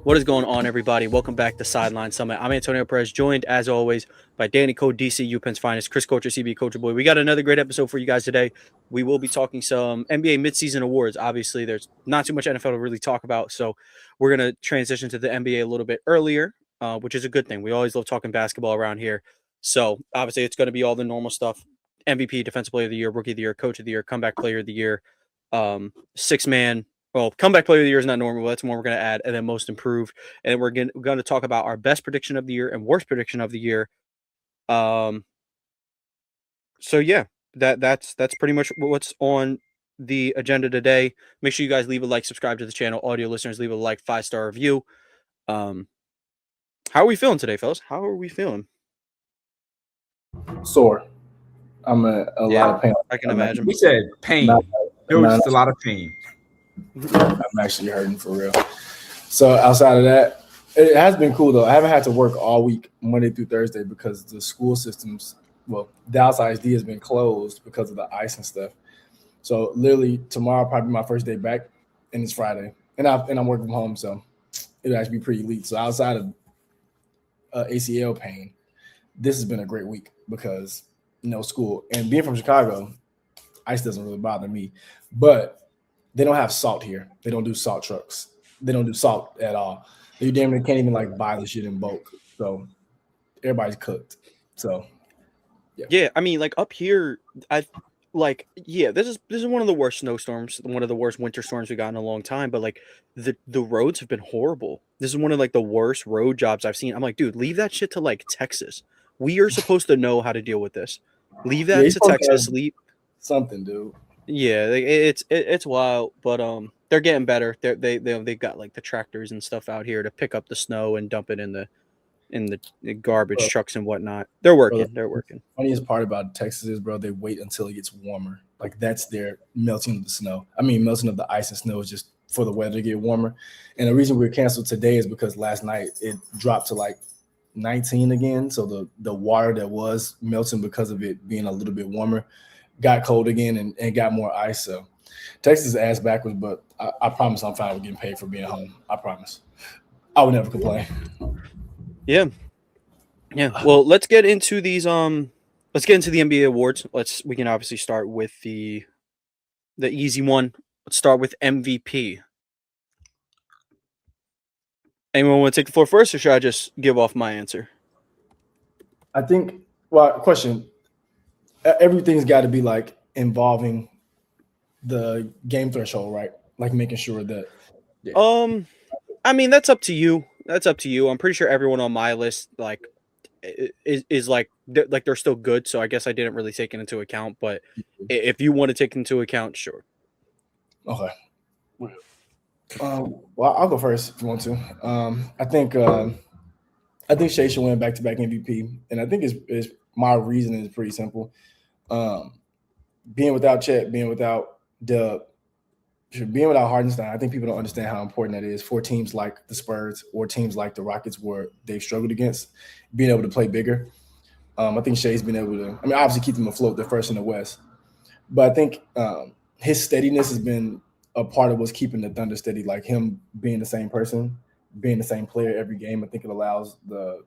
What is going on, everybody? Welcome back to Sideline Summit. I'm Antonio Perez, joined as always by Danny Code, DC, UPenn's finest, Chris Coacher, CB Coacher Boy. We got another great episode for you guys today. We will be talking some NBA midseason awards. Obviously, there's not too much NFL to really talk about, so we're going to transition to the NBA a little bit earlier, which is a good thing. We always love talking basketball around here. So, obviously, it's going to be all the normal stuff: MVP, Defensive Player of the Year, Rookie of the Year, Coach of the Year, Comeback Player of the Year, six-man. Well, comeback player of the year is not normal. That's one we're going to add, and then most improved. And we're going to talk about our best prediction of the year and worst prediction of the year. So yeah, that's pretty much what's on the agenda today. Make sure you guys leave a like, subscribe to the channel. Audio listeners, leave a like, 5-star review. How are we feeling today, fellas? How are we feeling? Sore. I'm a lot of pain. I can imagine. We said pain. There was just a lot of pain. I'm actually hurting for real. So outside of that, it has been cool though. I haven't had to work all week, Monday through Thursday, because the school systems, Dallas ISD has been closed because of the ice and stuff. So literally tomorrow probably my first day back, and it's Friday, and I'm working from home, so it'll actually be pretty elite. So outside of ACL pain, this has been a great week because no school, and being from Chicago, ice doesn't really bother me, but they don't have salt here. They don't do salt trucks. They don't do salt at all. You damn near can't even buy the shit in bulk. So everybody's cooked. So yeah. I mean, up here, this is one of the worst snowstorms, one of the worst winter storms we've got in a long time. But the roads have been horrible. This is one of the worst road jobs I've seen. I'm like, dude, leave that shit to Texas. We are supposed to know how to deal with this. Leave that to Texas. Leave something, dude. Yeah, it's wild, but they're getting better. They got the tractors and stuff out here to pick up the snow and dump it in the garbage trucks and whatnot. They're working. They're working. Funniest part about Texas is, bro, they wait until it gets warmer. That's their melting of the snow. I mean, melting of the ice and snow is just for the weather to get warmer. And the reason we were canceled today is because last night it dropped to 19 again. So the water that was melting because of it being a little bit warmer got cold again and got more ice. So Texas is ass backwards, but I promise I'm fine with getting paid for being home. I promise. I would never complain. Yeah. Well, let's get into these. Let's get into the NBA awards. We can obviously start with the easy one. Let's start with MVP. Anyone want to take the floor first, or should I just give off my answer? I think. Question. Everything's got to be involving the game threshold, right? Like making sure that. Yeah. I mean, that's up to you. I'm pretty sure everyone on my list is they're still good. So I guess I didn't really take it into account. But if you want to take it into account, sure. Okay. Well, I'll go first if you want to. I think Shea should win back-to-back MVP, and I think is my reasoning is pretty simple. Being without Chet, being without Dub, being without Hardenstein, I think people don't understand how important that is for teams like the Spurs or teams like the Rockets where they've struggled against, being able to play bigger. I think Shea's been able to, obviously keep them afloat. They're first in the West. But I think his steadiness has been a part of what's keeping the Thunder steady, him being the same person, being the same player every game. I think it allows the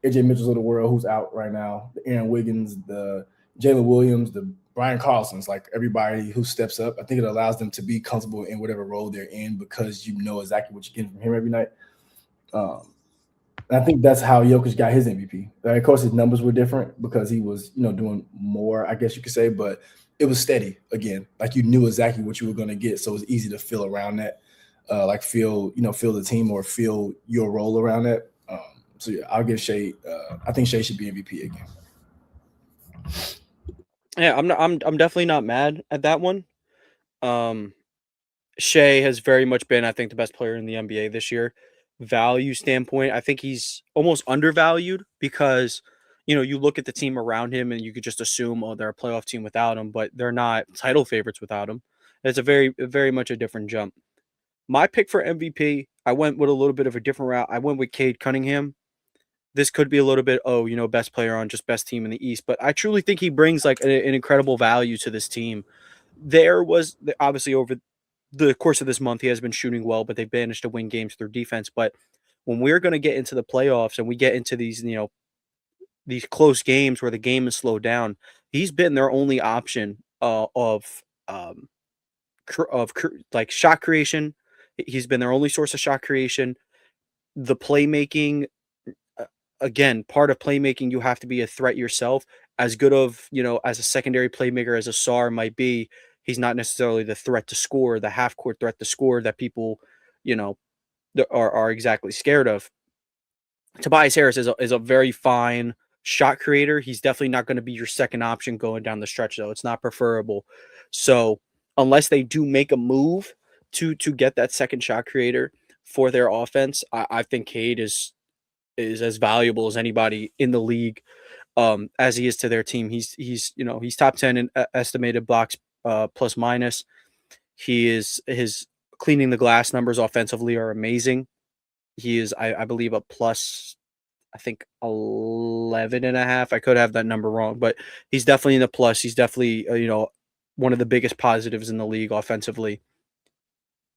AJ Mitchells of the world who's out right now, the Aaron Wiggins, the Jalen Williams, the Brian Carlson's, everybody who steps up. I think it allows them to be comfortable in whatever role they're in because you know exactly what you're getting from him every night. I think that's how Jokic got his MVP. Of course, his numbers were different because he was, doing more, I guess you could say, but it was steady again. You knew exactly what you were going to get, so it was easy to feel around that, feel the team or feel your role around that. So yeah, I'll give Shea. I think Shea should be MVP again. Yeah, I'm definitely not mad at that one. Shea has very much been, I think, the best player in the NBA this year. Value standpoint, I think he's almost undervalued because, you look at the team around him and you could just assume, they're a playoff team without him, but they're not title favorites without him. It's a very, very much a different jump. My pick for MVP, I went with a little bit of a different route. I went with Cade Cunningham. This could be a little bit, best player on just best team in the East, but I truly think he brings an incredible value to this team. There was obviously over the course of this month, he has been shooting well, but they've managed to win games through defense. But when we're going to get into the playoffs and we get into these, these close games where the game is slowed down, he's been their only option like shot creation. He's been their only source of shot creation. The playmaking, again, part of playmaking, you have to be a threat yourself. As good of, as a secondary playmaker as a Sarr might be, he's not necessarily the threat to score, the half-court threat to score that people, are exactly scared of. Tobias Harris is a very fine shot creator. He's definitely not going to be your second option going down the stretch, though. It's not preferable. So unless they do make a move to get that second shot creator for their offense, I think Cade is as valuable as anybody in the league, as he is to their team. He's top 10 in estimated blocks plus minus. His cleaning the glass numbers offensively are amazing. He is, I believe, a plus, I think 11.5. I could have that number wrong, but he's definitely in the plus. He's definitely, one of the biggest positives in the league offensively.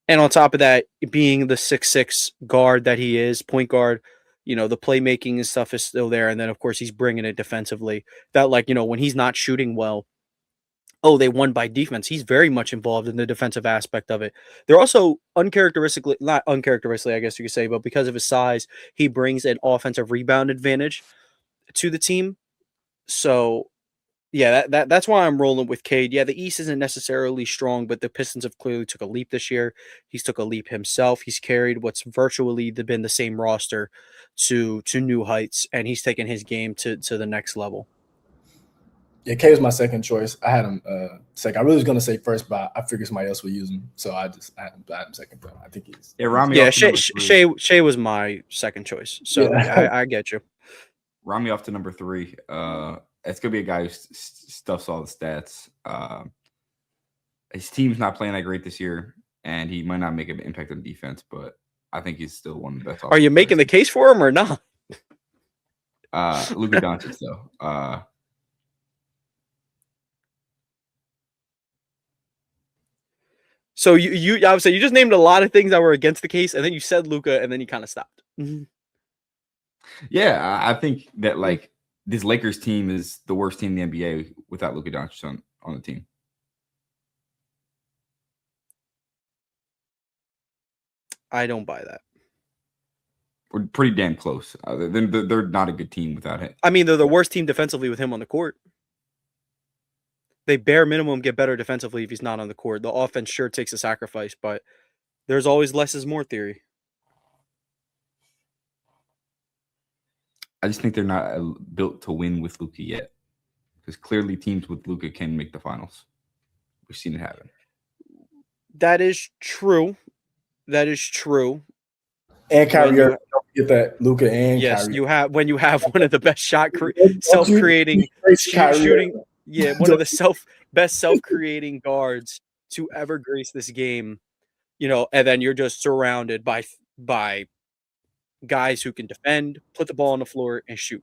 And on top of that, being the 6'6" guard that he is, point guard, the playmaking and stuff is still there. And then, of course, he's bringing it defensively. That, when he's not shooting well, they won by defense. He's very much involved in the defensive aspect of it. They're also not uncharacteristically, I guess you could say, but because of his size, he brings an offensive rebound advantage to the team. So, yeah, that's why I'm rolling with Cade. Yeah, the East isn't necessarily strong, but the Pistons have clearly took a leap this year. He's took a leap himself. He's carried what's virtually been the same roster to new heights, and he's taken his game to the next level. Yeah, K was my second choice. I had him second. I really was gonna say first, but I figured somebody else would use him, so I had him second. Though I think he's Shea was my second choice. So yeah. I get you. Round me off to number 3. It's gonna be a guy who stuffs all the stats. His team's not playing that great this year, and he might not make an impact on defense, but I think he's still one of the best. Are you making the case for him or not? Luka Doncic, though. So I would say you just named a lot of things that were against the case, and then you said Luka, and then you kind of stopped. Yeah, I think that this Lakers team is the worst team in the NBA without Luka Doncic on the team. I don't buy that. We're pretty damn close. They're not a good team without him. I mean, they're the worst team defensively with him on the court. They bare minimum get better defensively if he's not on the court. The offense sure takes a sacrifice, but there's always less is more theory. I just think they're not built to win with Luka yet, because clearly teams with Luka can make the finals. We've seen it happen. That is true. And Kyrie, don't forget that Luka and yes, Kyrie. When you have one of the best self-creating shooting. Yeah, one of the best self-creating guards to ever grace this game, and then you're just surrounded by guys who can defend, put the ball on the floor, and shoot.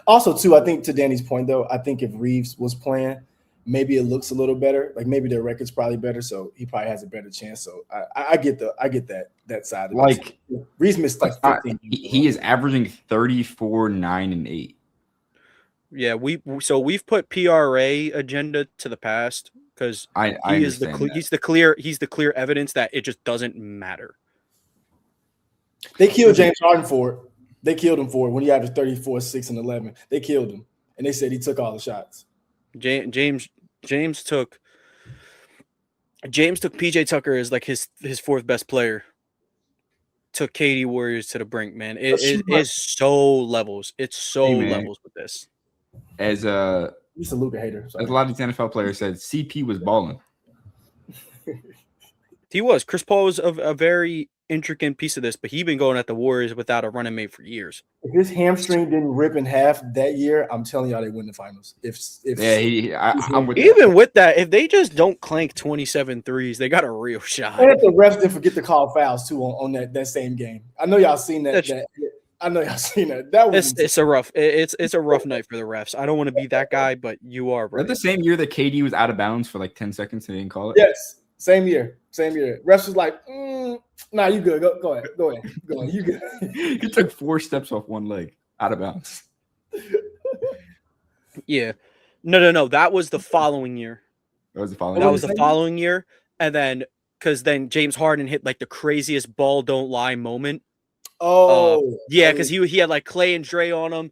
Also, too, I think to Danny's point, though, I think if Reeves was playing, maybe it looks a little better. Like maybe their record's probably better, so he probably has a better chance. So I get that side of it. Reeves missed 15. He is averaging 34, 9, and 8. Yeah, we've put PRA agenda to the past because he's the clear evidence that it just doesn't matter. They killed James Harden for it. They killed him for it when he averaged 34, 6, and 11. They killed him, and they said he took all the shots. James took PJ Tucker as his fourth best player. Took KD Warriors to the brink, man. It's so levels. It's so levels with this. He's a Luka hater. As a lot of these NFL players said, CP was balling. He was. Chris Paul was a very intricate piece of this, but he'd been going at the Warriors without a running mate for years. If his hamstring didn't rip in half that year, I'm telling y'all they win the finals. I'm with even with that, if they just don't clank 27 threes, they got a real shot. And if the refs didn't forget to call fouls too on that same game. I know y'all seen that. I know y'all seen that. That was it's a rough night for the refs. I don't want to be that guy, but you are right. Was that the same year that KD was out of bounds for 10 seconds and they didn't call it? Yes. Same year. Refs was like, nah, you good. Go ahead. You good. He took 4 steps off one leg out of bounds. Yeah. No. That was the following year. That was the following. That year? was the following year. And then, because then James Harden hit like the craziest ball don't lie moment. Yeah, because he had like Clay and Dre on him.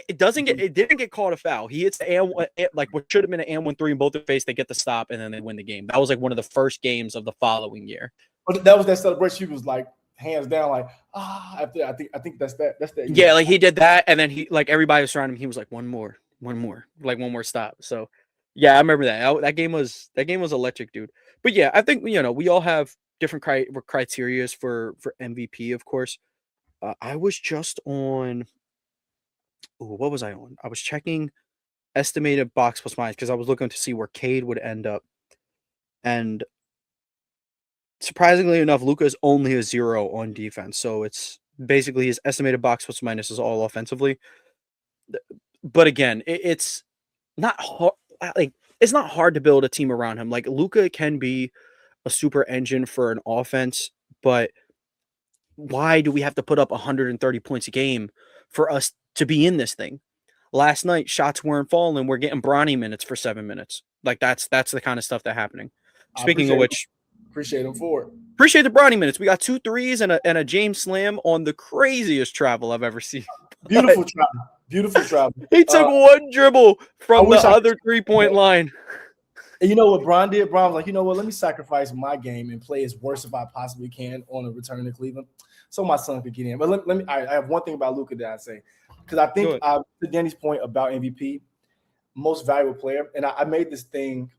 It didn't get called a foul. He hits the like what should have been an and 1-3 in both their face. They get the stop and then they win the game. That was like one of the first games of the following year. But that was that celebration. He was like hands down, like I think that's that. That's that. Yeah, like he did that, and then he like everybody was surrounding him. He was like one more stop. So yeah, I remember that. That game was electric, dude. But yeah, I think we all have different criterias for MVP, of course. I was just on. What was I on? I was checking estimated box plus minus because I was looking to see where Cade would end up. And surprisingly enough, Luka is only a 0 on defense. So it's basically his estimated box plus minus is all offensively. But again, it's not hard. Like, it's not hard to build a team around him. Like, Luka can be a super engine for an offense, but why do we have to put up 130 points a game for us to be in this thing? Last night, shots weren't falling. We're getting Bronny minutes for 7 minutes. Like, that's the kind of stuff that's happening. Speaking of which, appreciate him for it. Appreciate the Bronny minutes. We got 2 threes and a James Slam on the craziest travel I've ever seen. Beautiful travel. He took one dribble from the other 3-point line. And you know what Bron did? Bron was like, you know what? Let me sacrifice my game and play as worse as I possibly can on a return to Cleveland, so my son could get in. But let me. I have one thing about Luka that I say, because I think to Danny's point about MVP, most valuable player, and I made this thing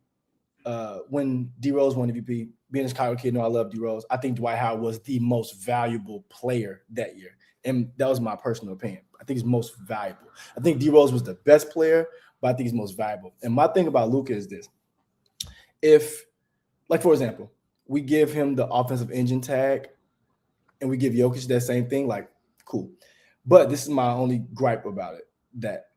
when D Rose won MVP. Being a Chicago kid, I love D Rose. I think Dwight Howard was the most valuable player that year, and that was my personal opinion. I think he's most valuable. I think D Rose was the best player, but I think he's most valuable. And my thing about Luka is this. If, like, for example, we give him the offensive engine tag and we give Jokic that same thing, like, cool. But this is my only gripe about it, that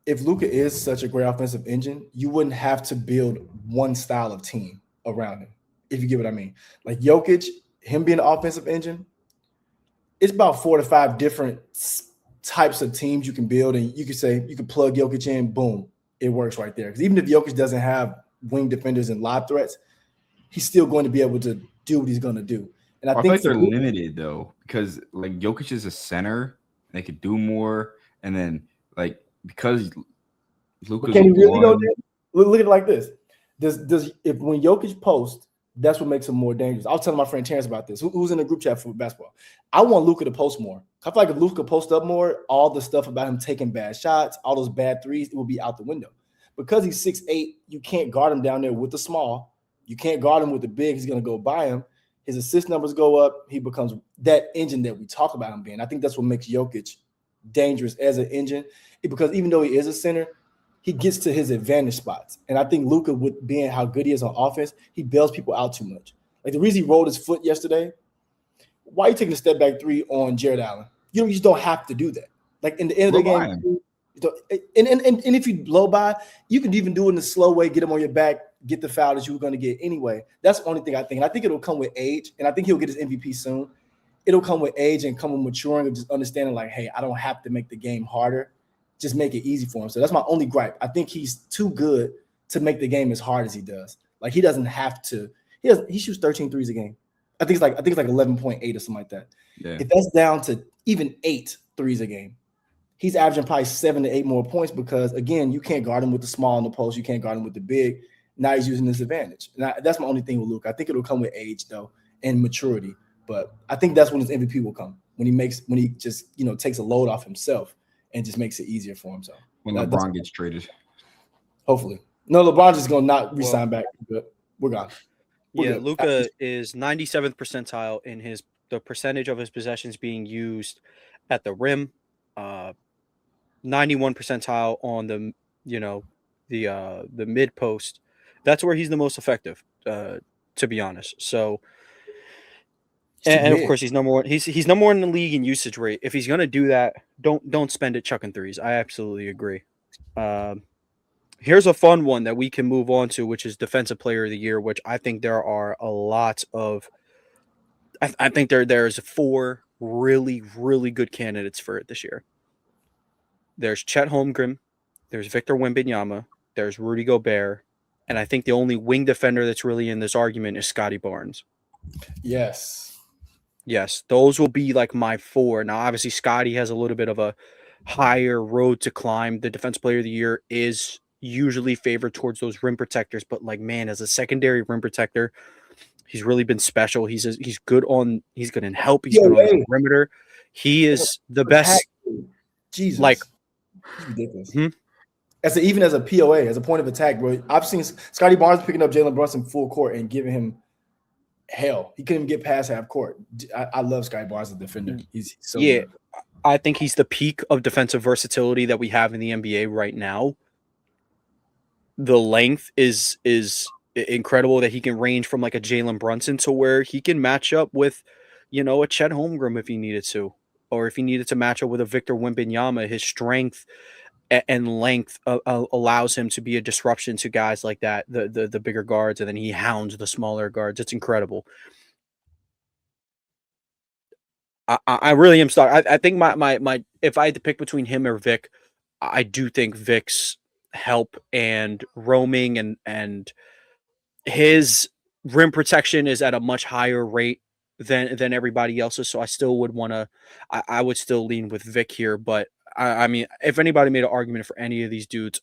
if Luka is such a great offensive engine, you wouldn't have to build one style of team around him, if you get what I mean. Like Jokic, him being an offensive engine, it's about 4 to 5 different types of teams you can build, and you can say you can plug Jokic in, boom, it works right there. Because even if Jokic doesn't have wing defenders and lob threats, he's still going to be able to do what he's going to do. And I think like they're limited though, because like Jokic is a center, they could do more, and then like because Luka's can you really go there? Look at it like this: does if when Jokic posts, that's what makes him more dangerous. I was telling my friend Terrence about this, who's in the group chat for basketball. I want Luka to post more. I feel like if Luka post up more, all the stuff about him taking bad shots, all those bad threes, it will be out the window. Because he's 6'8", you can't guard him down there with the small. You can't guard him with the big. He's going to go by him. His assist numbers go up. He becomes that engine that we talk about him being. I think that's what makes Jokic dangerous as an engine, because even though he is a center, he gets to his advantage spots. And I think Luka, with being how good he is on offense, he bails people out too much. Like the reason he rolled his foot yesterday, why are you taking a step back 3 on Jared Allen? You just don't have to do that. Like in the end of the game, and if you blow by, you can even do it in a slow way, get him on your back, get the foul that you were going to get anyway. That's the only thing I think. And I think it'll come with age, and I think he'll get his MVP soon. It'll come with age and come with maturing of just understanding like, hey, I don't have to make the game harder. Just make it easy for him. So that's my only gripe. I think he's too good to make the game as hard as he does. Like he doesn't have to. He shoots 13 threes a game. I think it's like 11.8 or something like that. Yeah. If that's down to even 8 threes a game, he's averaging probably 7 to 8 more points because, again, you can't guard him with the small in the post. You can't guard him with the big. Now he's using this advantage. And that's my only thing with Luke. I think it'll come with age, though, and maturity. But I think that's when his MVP will come, when he just, takes a load off himself and just makes it easier for himself. When LeBron gets traded. Hopefully. No, LeBron's just going to not re-sign back. But we're gone. Luka is 97th percentile in the percentage of his possessions being used at the rim. 91 percentile on the mid post. That's where he's the most effective, to be honest. So, and of course he's number one. He's number one in the league in usage rate. If he's gonna do that, don't spend it chucking threes. I absolutely agree. Here's a fun one that we can move on to, which is Defensive Player of the Year, which I think there are a lot of. I think there's 4 really, really good candidates for it this year. There's Chet Holmgren, there's Victor Wembanyama, there's Rudy Gobert, and I think the only wing defender that's really in this argument is Scotty Barnes. Yes. Yes, those will be like my 4. Now, obviously, Scotty has a little bit of a higher road to climb. The Defensive Player of the Year is usually favored towards those rim protectors, but like, man, as a secondary rim protector, he's really been special. He's good in help. He's good on the perimeter. He is the best. Jesus, like, it's ridiculous. Even as a POA, as a point of attack, bro. I've seen Scotty Barnes picking up Jalen Brunson full court and giving him hell. He couldn't get past half court. I love Scotty Barnes as a defender. He's so good. I think he's the peak of defensive versatility that we have in the NBA right now. The length is incredible that he can range from like a Jalen Brunson to where he can match up with, a Chet Holmgren if he needed to, or if he needed to match up with a Victor Wembanyama. His strength and length allows him to be a disruption to guys like that, the bigger guards, and then he hounds the smaller guards. It's incredible. I really am stuck. I think my if I had to pick between him or Vic, I do think Vic's help and roaming and his rim protection is at a much higher rate than everybody else's. So I still would want to. I would still lean with Vic here, but I mean, if anybody made an argument for any of these dudes,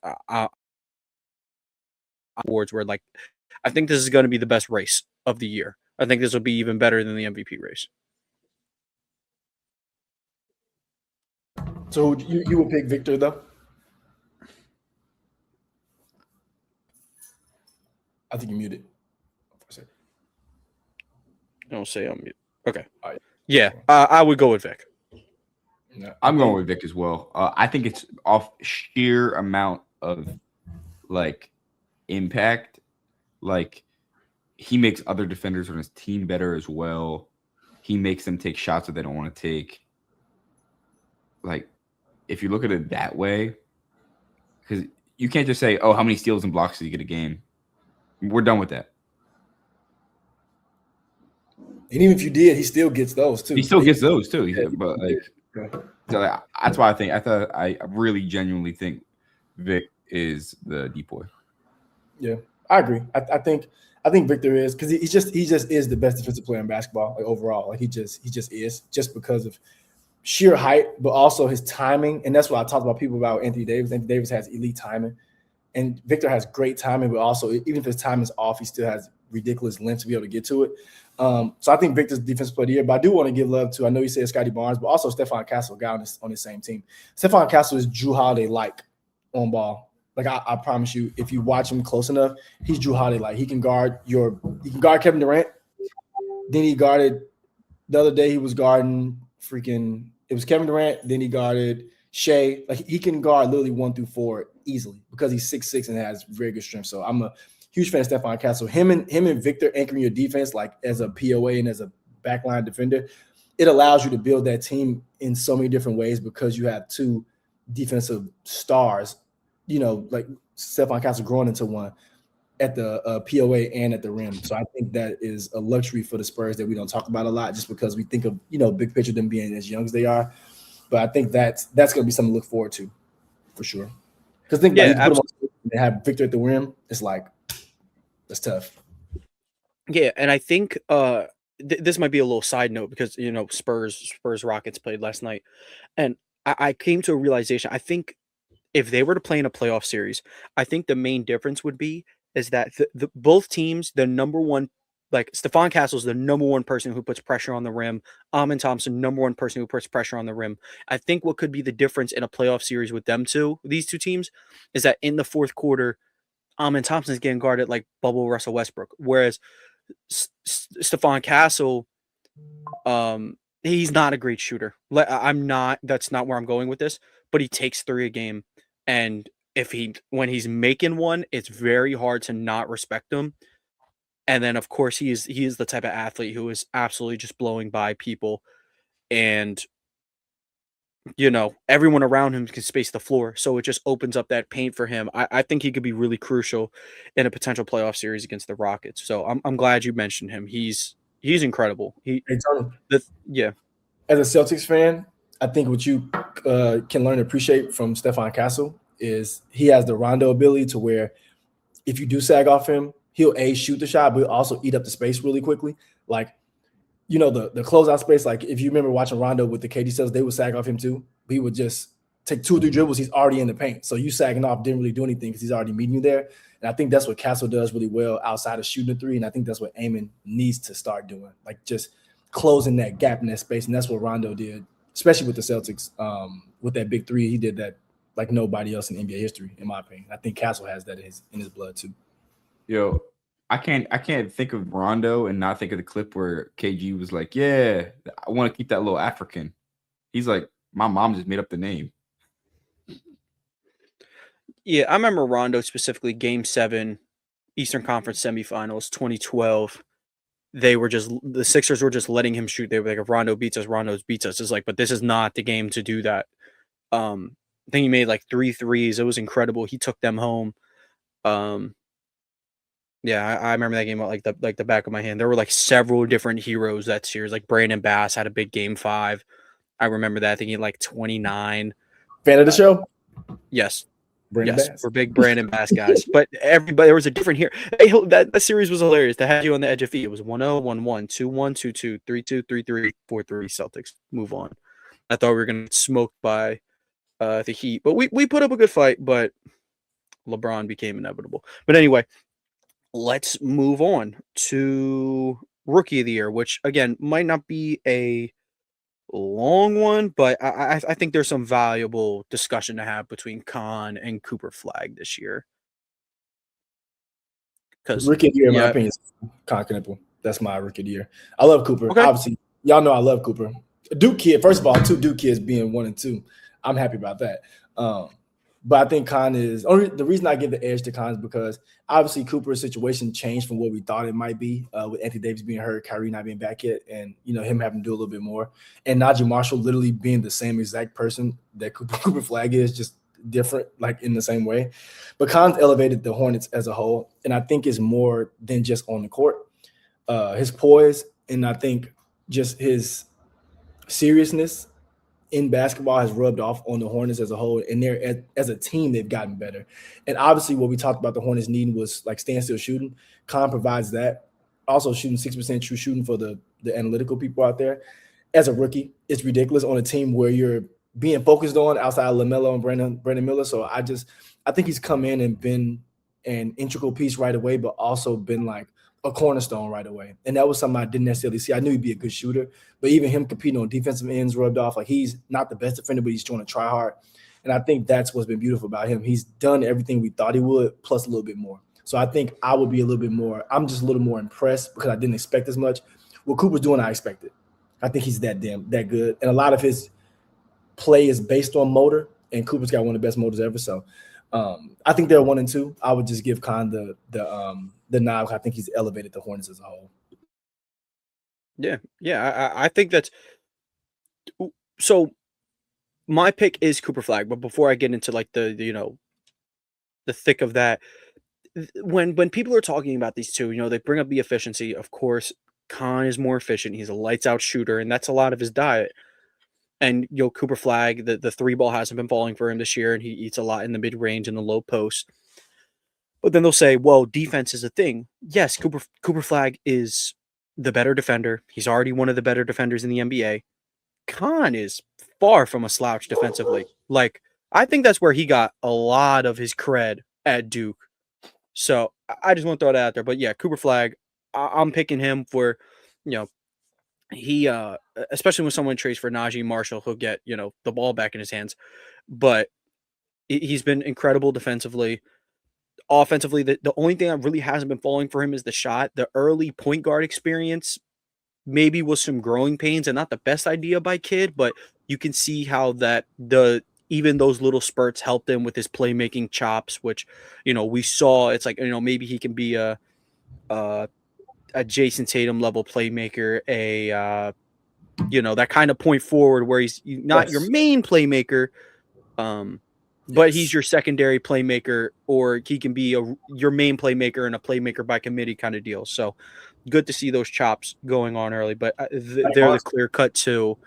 awards where like, I think this is going to be the best race of the year. I think this will be even better than the MVP race. So you would pick Victor though? I think you muted. Don't say I'm muted. Okay. Yeah, I would go with Vic. No, I'm going with Vic as well. I think it's off sheer amount of like impact. Like he makes other defenders on his team better as well. He makes them take shots that they don't want to take. Like if you look at it that way, because you can't just say, "Oh, how many steals and blocks do you get a game?" We're done with that. And even if you did, he still gets those too. He still gets those too. But that's why I really genuinely think Vic is the DPOY. Yeah, I agree. I think Victor is, because he just is the best defensive player in basketball, like overall. Like he just is, just because of sheer height, but also his timing. And that's what I talked about people about Anthony Davis. Anthony Davis has elite timing, and Victor has great timing, but also even if his time is off, he still has ridiculous length to be able to get to it. So I think Victor's defensive player of the year, but I do want to give love to, I know you said Scotty Barnes, but also Stephon Castle, guy on his same team. Stephon Castle is Jrue Holiday-like on ball. Like I promise you, if you watch him close enough, he's Jrue Holiday-like. He can guard Kevin Durant. Then he guarded the other day. He was guarding it was Kevin Durant. Then he guarded Shea. Like he can guard literally 1 through 4 easily because he's 6'6" and has very good strength. So I'm a huge fan of Stephon Castle. Him and Victor anchoring your defense, like as a POA and as a backline defender, it allows you to build that team in so many different ways because you have 2 defensive stars, like Stephon Castle growing into one at the POA and at the rim. So I think that is a luxury for the Spurs that we don't talk about a lot, just because we think of, big picture, them being as young as they are. But I think that's going to be something to look forward to for sure. Because think about it, you put them on and have Victor at the rim, it's like, that's tough. Yeah, and I think this might be a little side note because Spurs Rockets played last night, and I came to a realization. I think if they were to play in a playoff series, I think the main difference would be is that the both teams, the number one, like Stephon Castle's the number one person who puts pressure on the rim. Amin Thompson, number one person who puts pressure on the rim. I think what could be the difference in a playoff series with these two teams, is that in the fourth quarter, Amin Thompson's getting guarded like bubble Russell Westbrook, whereas Stephon Castle, he's not a great shooter. That's not where I'm going with this, but he takes 3 a game, and when he's making one, it's very hard to not respect him. And then of course he is the type of athlete who is absolutely just blowing by people, and everyone around him can space the floor. So it just opens up that paint for him. I think he could be really crucial in a potential playoff series against the Rockets. So I'm glad you mentioned him. He's incredible. Hey, Tony, Yeah. as a Celtics fan, I think what you can learn to appreciate from Stefan Castle is he has the Rondo ability to where if you do sag off him, he'll shoot the shot, but he'll also eat up the space really quickly. Like, the closeout space. Like if you remember watching Rondo with the KD Celtics, they would sag off him too. He would just take 2 or 3 dribbles. He's already in the paint. So you sagging off didn't really do anything because he's already meeting you there. And I think that's what Castle does really well outside of shooting the 3. And I think that's what Amon needs to start doing, like just closing that gap in that space. And that's what Rondo did, especially with the Celtics. With that big 3, he did that like nobody else in NBA history, in my opinion. I think Castle has that in his blood too. Yo, I can't think of Rondo and not think of the clip where KG was like, "Yeah, I want to keep that little African." He's like, "My mom just made up the name." Yeah, I remember Rondo specifically, Game 7, Eastern Conference semifinals, 2012. The Sixers were just letting him shoot. They were like, if Rondo beats us, Rondo's beats us. It's like, but this is not the game to do that. I think he made like 3 threes. It was incredible. He took them home. Yeah, I remember that game like the back of my hand. There were like several different heroes that series. Like Brandon Bass had a big Game 5. I remember that. I think he had like 29. Fan of the show? Yes. Brandon Yes, Bass. we're big Brandon Bass guys. But everybody, there was a different hero. That series was hilarious. They had you on the edge of feet. It was 1-0, 1-1, 2-1, 2-2, 3-2, 3-3, 4-3 Celtics. Move on. I thought we were going to get smoked by the Heat. But we put up a good fight, but LeBron became inevitable. But anyway, let's move on to Rookie of the Year, which, again, might not be a long one, but I think there's some valuable discussion to have between Khan and Cooper Flag this year. Because Rookie of the year, in my opinion, is Con Knuckle. That's my Rookie of the year. I love Cooper. Okay. Obviously, y'all know I love Cooper. Duke kid, first of all, 2 Duke kids being 1 and 2. I'm happy about that. But I think Con is the reason I give the edge to Con is because obviously Cooper's situation changed from what we thought it might be, with Anthony Davis being hurt, Kyrie not being back yet, and him having to do a little bit more, and Najee Marshall literally being the same exact person that Cooper Flag is, just different, like in the same way. But Con's elevated the Hornets as a whole, and I think it's more than just on the court. His poise, and I think just his seriousness in basketball has rubbed off on the Hornets as a whole, and they're as a team they've gotten better. And obviously, what we talked about the Hornets needing was like standstill shooting. Con provides that. Also, shooting 6% true shooting for the analytical people out there. As a rookie, it's ridiculous on a team where you're being focused on outside of LaMelo and Brandon Miller. So I think he's come in and been an integral piece right away, but also been like a cornerstone right away. And that was something I didn't necessarily see. I knew he'd be a good shooter, but even him competing on defensive ends rubbed off. Like he's not the best defender, but he's trying to try hard. And I think that's what's been beautiful about him. He's done everything we thought he would, plus a little bit more. So I think I would be a little bit more, I'm just a little more impressed because I didn't expect as much. What Cooper's doing, I expected. I think he's that good. And a lot of his play is based on motor, and Cooper's got one of the best motors ever. So I think they're 1 and 2. I would just give Con the nod. I think he's elevated the Hornets as a whole. Yeah. I think that's so. My pick is Cooper Flag, but before I get into like the thick of that, when people are talking about these two, they bring up the efficiency. Of course, Con is more efficient. He's a lights out shooter, and that's a lot of his diet. And Cooper Flag, the 3-ball hasn't been falling for him this year, and he eats a lot in the mid range and the low post. But then they'll say, well, defense is a thing. Yes, Cooper Flag is the better defender. He's already one of the better defenders in the NBA. Khan is far from a slouch defensively. Like, I think that's where he got a lot of his cred at Duke. So I just want to throw that out there. But yeah, Cooper Flag, I'm picking him for, he, especially when someone trades for Najee Marshall, he'll get, the ball back in his hands. But he's been incredible defensively. Offensively, the only thing that really hasn't been falling for him is the shot. The early point guard experience maybe was some growing pains and not the best idea by Kidd, but you can see how that even those little spurts helped him with his playmaking chops, which, we saw. It's like, maybe he can be a Jason Tatum level playmaker, that kind of point forward where he's not your main playmaker, but he's your secondary playmaker, or he can be your main playmaker and a playmaker by committee kind of deal. So good to see those chops going on early, but they're the clear cut too.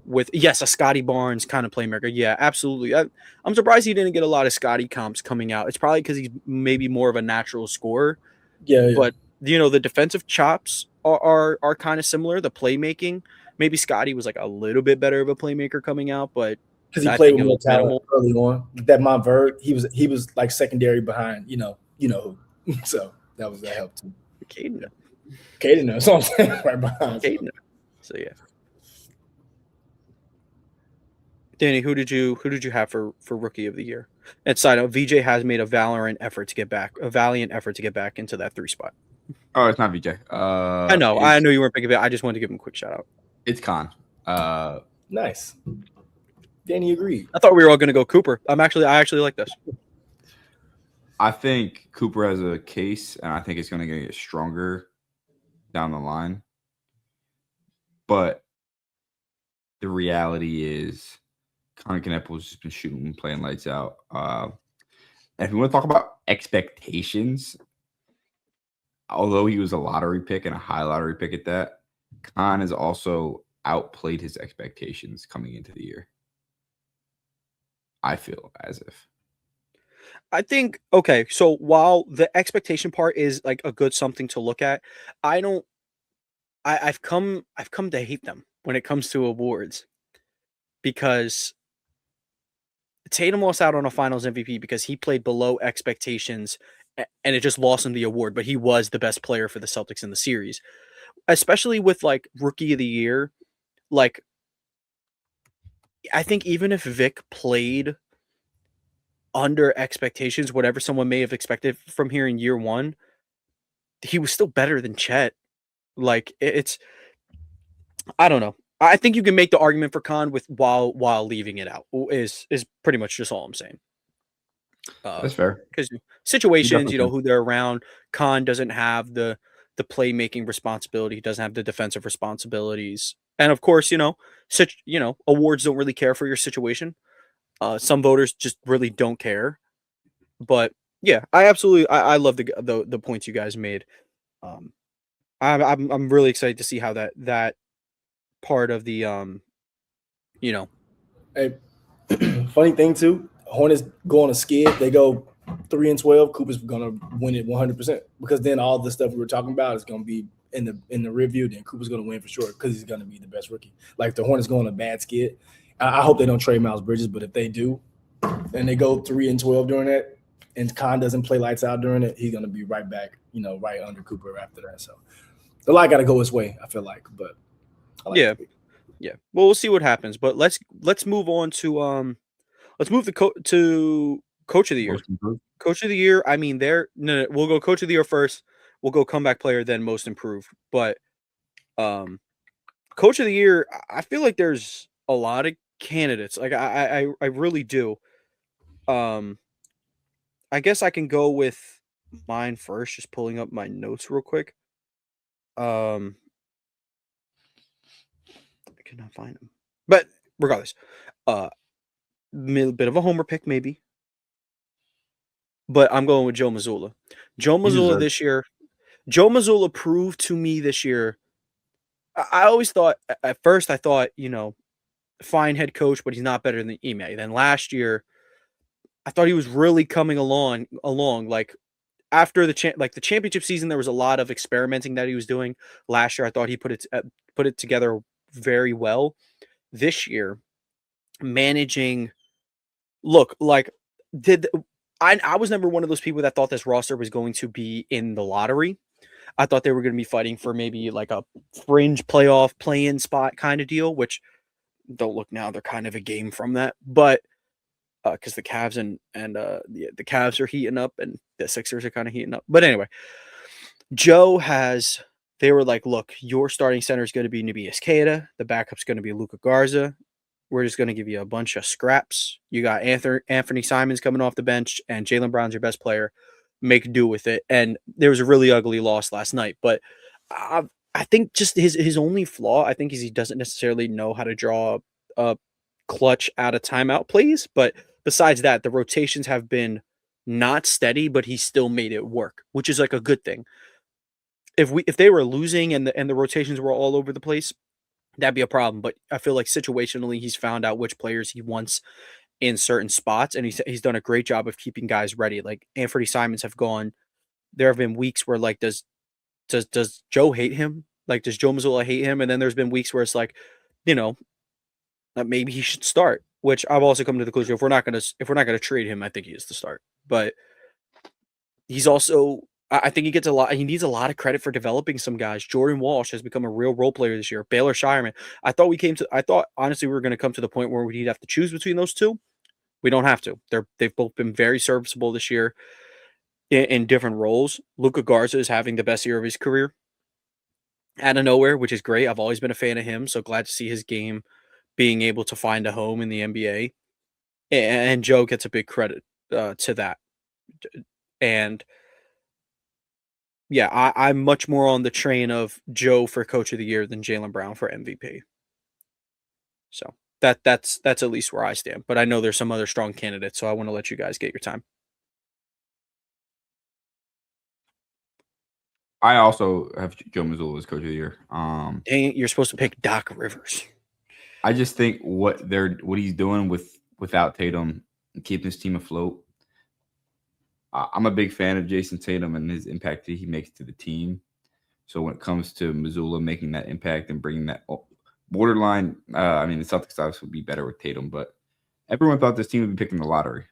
With a Scotty Barnes kind of playmaker. Yeah, absolutely. I'm surprised he didn't get a lot of Scotty comps coming out. It's probably because he's maybe more of a natural scorer. Yeah. But the defensive chops are kind of similar. The playmaking, maybe Scotty was like a little bit better of a playmaker coming out, but because he played with more talent early on. That Montverde, he was like secondary behind, who. So that helped too. Caden knows. So I'm saying right behind. Caden. So yeah. Danny, who did you have for rookie of the year? And side note, VJ has made a valiant effort to get back into that 3 spot. Oh, it's not VJ. I know you weren't picking it. I just wanted to give him a quick shout out. It's Khan. Nice. Danny agreed. I thought we were all going to go Cooper. I actually like this. I think Cooper has a case, and I think it's going to get stronger down the line. But the reality is, Connor Knapple's just been shooting, playing lights out. And if we want to talk about expectations, although he was a lottery pick and a high lottery pick at that, Khan has also outplayed his expectations coming into the year. I feel as if. I think, okay, so while the expectation part is like a good something to look at, I've come to hate them when it comes to awards, because Tatum lost out on a finals MVP because he played below expectations and it just lost him the award, but he was the best player for the Celtics in the series. Especially with like rookie of the year, like I think even if Vic played under expectations, whatever someone may have expected from here in year one, he was still better than Chet. Like it's, I don't know. I think you can make the argument for Khan with while leaving it out is pretty much just all I'm saying. That's fair. Because situations, who they're around. Khan doesn't have the playmaking responsibility. He doesn't have the defensive responsibilities. And of course, awards don't really care for your situation. Some voters just really don't care. But yeah, I love the points you guys made. I'm really excited to see how that part of the Hey, funny thing too, Hornets go on a skid. They go 3-12. Cooper's gonna win it 100% because then all the stuff we were talking about is gonna be in the review. Then Cooper's gonna win for sure because he's gonna be the best rookie. Like the Hornets go on a bad skid. I hope they don't trade Miles Bridges, but if they do, and they go 3-12 during that, and Khan doesn't play lights out during it, he's gonna be right back, right under Cooper after that. So the lot got to go his way, I feel like. But yeah. Well, we'll see what happens. But let's move on to let's move to coach of the year. Coach of the year. I mean, we'll go coach of the year first. We'll go comeback player, then most improved. But coach of the year, I feel like there's a lot of candidates. Like I really do. I guess I can go with mine first. Just pulling up my notes real quick. I could not find him. But regardless, bit of a homer pick maybe. But I'm going with Joe Mazzulla. Joe Mazzulla this year. Joe Mazzulla proved to me this year. I always thought, at first I thought, fine head coach, but he's not better than Ime. Then last year, I thought he was really coming along. Like after the championship season, there was a lot of experimenting that he was doing. Last year, I thought he put it together very well. This year, managing, I was never one of those people that thought this roster was going to be in the lottery. I thought they were going to be fighting for maybe like a fringe playoff play-in spot kind of deal, which don't look now. They're kind of a game from that, but because the Cavs and the Cavs are heating up and the Sixers are kind of heating up. But anyway, they were like, look, your starting center is going to be Nebias Queta. The backup's going to be Luka Garza. We're just going to give you a bunch of scraps. You got Anthony Simons coming off the bench, and Jaylen Brown's your best player. Make do with it. And there was a really ugly loss last night. But I think just his only flaw, I think, is he doesn't necessarily know how to draw a clutch out of timeout plays. But besides that, the rotations have been not steady, but he still made it work, which is like a good thing. If they were losing and the rotations were all over the place, that'd be a problem. But I feel like situationally, he's found out which players he wants in certain spots, and he's done a great job of keeping guys ready. Like Anthony Simons have gone. There have been weeks where like does Joe hate him? Like does Joe Mazzulla hate him? And then there's been weeks where it's like, you know, that maybe he should start. Which I've also come to the conclusion if we're not gonna trade him, I think he is to start. But he's also I think he needs a lot of credit for developing some guys. Jordan Walsh has become a real role player this year. Baylor Shireman. I thought honestly we were gonna come to the point where we'd have to choose between those two. We don't have to. They've both been very serviceable this year in different roles. Luka Garza is having the best year of his career out of nowhere, which is great. I've always been a fan of him, so glad to see his game being able to find a home in the NBA. And Joe gets a big credit to that. And yeah, I'm much more on the train of Joe for Coach of the Year than Jaylen Brown for MVP. So that's at least where I stand. But I know there's some other strong candidates, so I want to let you guys get your time. I also have Joe Mazzulla as coach of the year. Dang it, you're supposed to pick Doc Rivers. I just think what he's doing without Tatum and keeping his team afloat. I'm a big fan of Jason Tatum and his impact that he makes to the team. So when it comes to Mazzulla making that impact and bringing that borderline, I mean, the Celtics obviously would be better with Tatum, but everyone thought this team would be picking the lottery.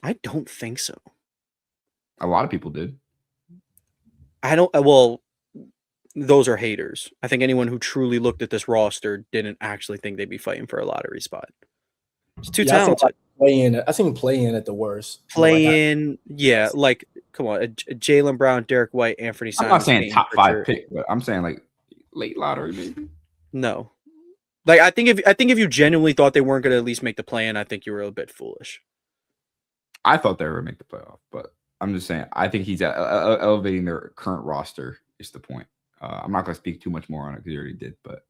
I don't think so. A lot of people did. Well, those are haters. I think anyone who truly looked at this roster didn't actually think they'd be fighting for a lottery spot. It's too talented. I think play in at the worst. Play in, yeah. Like, come on, Jaylen Brown, Derek White, Anthony Simons. I'm not saying top 5 pick, but I'm saying like late lottery, maybe. No, like I think if you genuinely thought they weren't going to at least make the play in, I think you were a bit foolish. I thought they were going to make the playoff, but I'm just saying I think he's elevating their current roster is the point. I'm not going to speak too much more on it because he already did, but.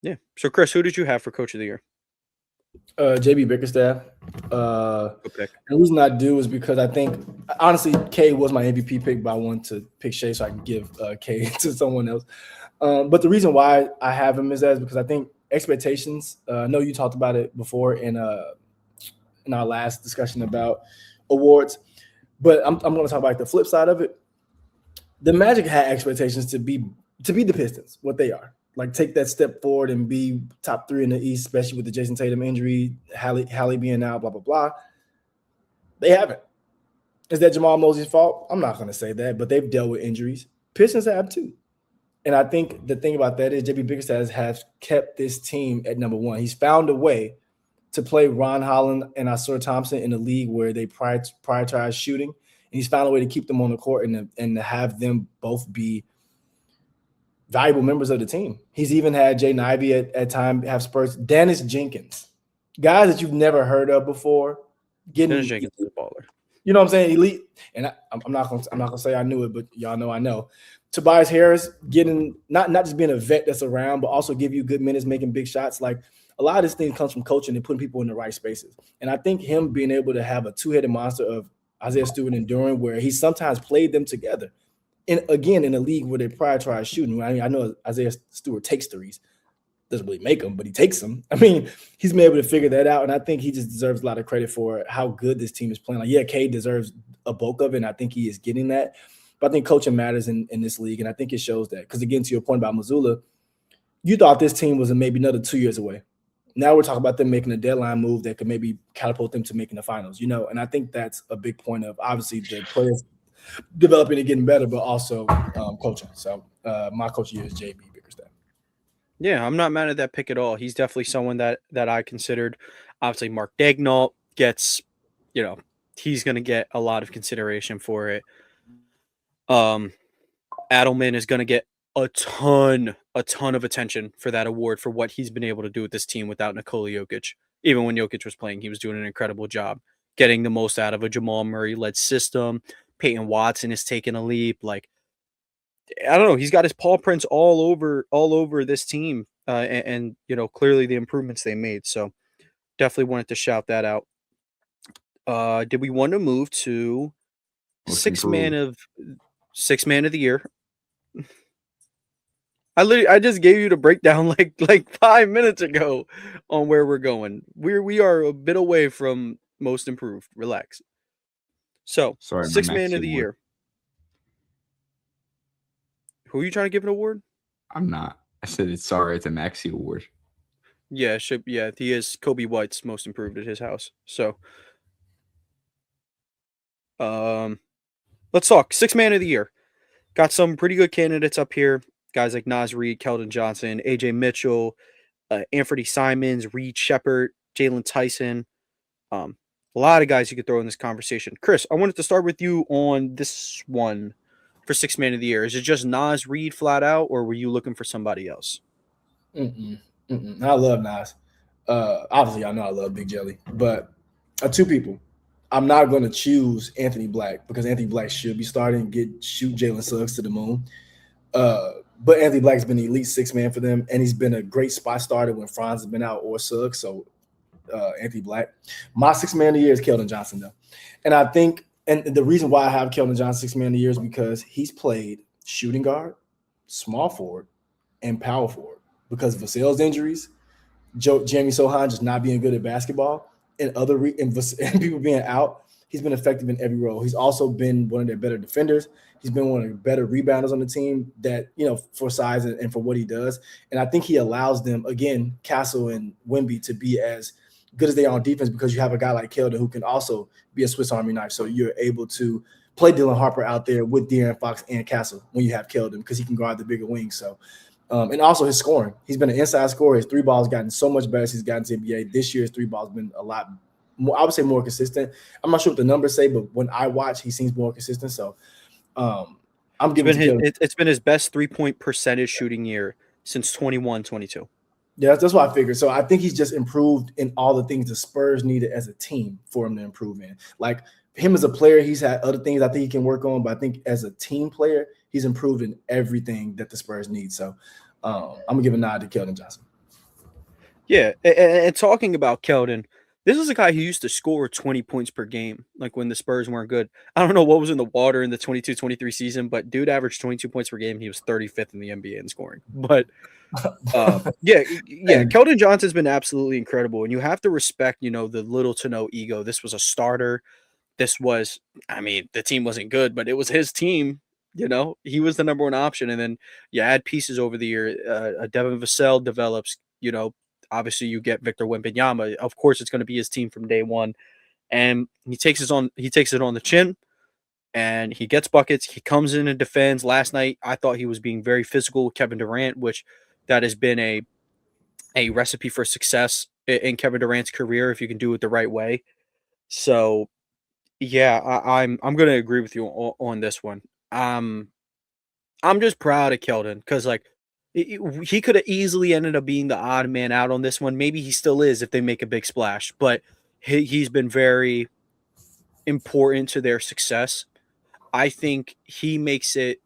Yeah. So, Chris, who did you have for Coach of the Year? JB Bickerstaff. Good pick. The reason I do is because I think, honestly, K was my MVP pick, but I want to pick Shea so I can give K to someone else. But the reason why I have him is because I think expectations. I know you talked about it before in our last discussion about awards, but I'm going to talk about the flip side of it. The Magic had expectations to be the Pistons, what they are. Like take that step forward and be top 3 in the East, especially with the Jason Tatum injury, Hallie being out, blah, blah, blah. They haven't. Is that Jamal Mosley's fault? I'm not going to say that, but they've dealt with injuries. Pistons have too. And I think the thing about that is JB Bickerstaff has kept this team at number 1. He's found a way to play Ron Holland and Asur Thompson in a league where they prioritize shooting. And he's found a way to keep them on the court and to have them both be valuable members of the team. He's even had Jay Ivey at time have Spurs. Dennis Jenkins, guys that you've never heard of before. Dennis Jenkins is a baller. You know what I'm saying? Elite. And I'm not gonna say I knew it, but y'all know I know. Tobias Harris getting not just being a vet that's around, but also give you good minutes, making big shots. Like a lot of this thing comes from coaching and putting people in the right spaces. And I think him being able to have a two-headed monster of Isaiah Stewart and Duran, where he sometimes played them together. And again, in a league where they prioritize shooting, I know Isaiah Stewart takes threes, doesn't really make them, but he takes them. I mean, he's been able to figure that out, and I think he just deserves a lot of credit for how good this team is playing. Like, yeah, Cade deserves a bulk of it, and I think he is getting that. But I think coaching matters in this league, and I think it shows that. Because again, to your point about Mazzulla, you thought this team was maybe another 2 years away. Now we're talking about them making a deadline move that could maybe catapult them to making the finals, and I think that's a big point of obviously the players developing and getting better, but also coaching. So my coach here is JB Bickerstaff. Yeah, I'm not mad at that pick at all. He's definitely someone that I considered. Obviously, Mark Daigneault gets, he's going to get a lot of consideration for it. Adelman is going to get a ton of attention for that award for what he's been able to do with this team without Nikola Jokic. Even when Jokic was playing, he was doing an incredible job getting the most out of a Jamal Murray-led system, Peyton Watson is taking a leap. Like, I don't know. He's got his paw prints all over this team, and clearly the improvements they made. So definitely wanted to shout that out. Did we want to move to Most six man improved. of the year? I just gave you the breakdown like 5 minutes ago on where we're going. We are a bit away from most improved. Relax. So Sorry, my six man Maxi of the award. year. Who are you trying to give an award? I'm not. I said it's sorry. It's a Maxi award. Yeah, he is Kobe White's most improved at his house. So let's talk six man of the year. Got some pretty good candidates up here. Guys like Nas Reed, Keldon Johnson, AJ Mitchell, Anthony Simons, Reed Shepard, Jalen Tyson. A lot of guys you could throw in this conversation. Chris, I wanted to start with you on this one for six man of the year. Is it just Nas Reed flat out, or were you looking for somebody else? I love Nas. Obviously, I know I love Big Jelly, but two people. I'm not going to choose Anthony Black because Anthony Black should be starting shoot Jalen Suggs to the moon. But Anthony Black's been the elite six man for them, and he's been a great spot starter when Franz has been out or Suggs. So Anthony Black. My six man of the year is Keldon Johnson, though. And I think, and the reason why I have Keldon Johnson six man of the year is because he's played shooting guard, small forward, and power forward because of Vassell's injuries, Jeremy Sohan just not being good at basketball, and and people being out. He's been effective in every role. He's also been one of their better defenders. He's been one of the better rebounders on the team that, for size and for what he does. And I think he allows them, again, Castle and Wemby, to be as good as they are on defense because you have a guy like Keldon who can also be a Swiss Army knife. So you're able to play Dylan Harper out there with De'Aaron Fox and Castle when you have Keldon because he can guard the bigger wings. So, and also his scoring. He's been an inside scorer. His three balls gotten so much better since he's gotten to NBA. This year, his three balls been a lot more, I would say, more consistent. I'm not sure what the numbers say, but when I watch, he seems more consistent. So I'm giving it's been his best 3-point percentage shooting year since 21-22. Yeah, that's what I figured. So I think he's just improved in all the things the Spurs needed as a team for him to improve in. Like him as a player, he's had other things I think he can work on, but I think as a team player, he's improved in everything that the Spurs need. So I'm gonna give a nod to Keldon Johnson. Yeah, and talking about Keldon, this is a guy who used to score 20 points per game, like when the Spurs weren't good. I don't know what was in the water in the 22-23 season, but dude averaged 22 points per game. He was 35th in the NBA in scoring. But yeah, Keldon Johnson's been absolutely incredible, and you have to respect, the little to no ego. This was a starter. This was, the team wasn't good, but it was his team. He was the number one option, and then you add pieces over the year. Devin Vassell develops. Obviously, you get Victor Wembanyama. Of course, it's going to be his team from day one, and he takes it on the chin, and he gets buckets. He comes in and defends. Last night, I thought he was being very physical with Kevin Durant, which that has been a recipe for success in Kevin Durant's career if you can do it the right way. So, yeah, I'm going to agree with you on this one. I'm just proud of Keldon because he could have easily ended up being the odd man out on this one. Maybe he still is if they make a big splash, but he's been very important to their success. I think he makes it,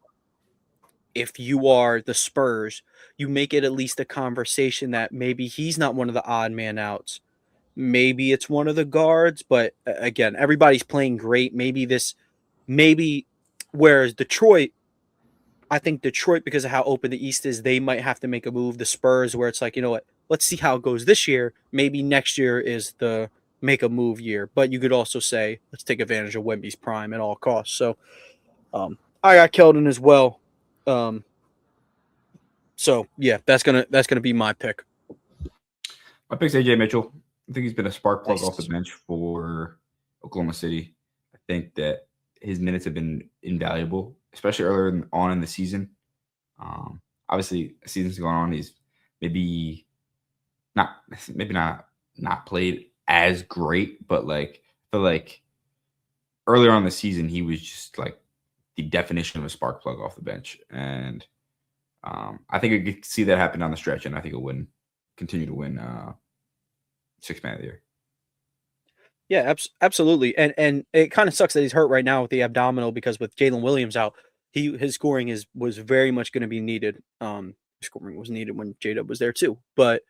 if you are the Spurs, you make it at least a conversation that maybe he's not one of the odd man outs. Maybe it's one of the guards, but again, everybody's playing great. Maybe whereas Detroit, I think Detroit, because of how open the East is, they might have to make a move. The Spurs, where it's like, you know what, let's see how it goes this year. Maybe next year is the make a move year. But you could also say, let's take advantage of Wemby's prime at all costs. So I got Keldon as well. So yeah, that's gonna be my pick. My pick's AJ Mitchell. I think he's been a spark plug Nice. off the bench for Oklahoma City. I think that his minutes have been invaluable, especially earlier on in the season. Obviously, the season's going on. He's maybe not played as great, but I feel like earlier on in the season he was just like the definition of a spark plug off the bench, and I think I could see that happen down the stretch, and I think he'll continue to win sixth man of the year. Yeah, absolutely. And it kind of sucks that he's hurt right now with the abdominal because with Jalen Williams out, his scoring was very much going to be needed. Scoring was needed when J-Dub was there too. But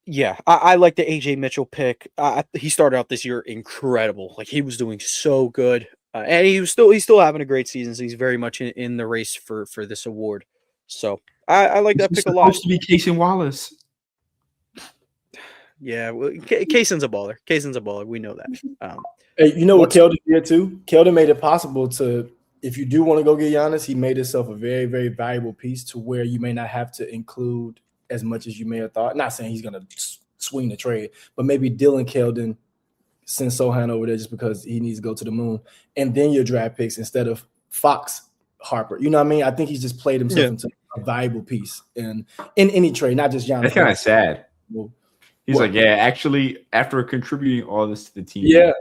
yeah, I like the AJ Mitchell pick. He started out this year incredible. Like he was doing so good, and he's still having a great season. So he's very much in the race for this award. So I like that He's pick a lot. supposed to be Casey Wallace. Yeah, well, Kaysen's a baller. Kaysen's a baller. We know that. Hey, you know what Keldon did too? Keldon made it possible to, if you do want to go get Giannis, he made himself a very, very valuable piece to where you may not have to include as much as you may have thought. Not saying he's going to swing the trade, but maybe Dylan Keldon send Sohan over there just because he needs to go to the moon, and then your draft picks instead of Fox Harper. You know what I mean? I think he's just played himself into a valuable piece in any trade, not just Giannis. That's kind of sad. Well, He's like, yeah, actually, after contributing all this to the team. Yeah.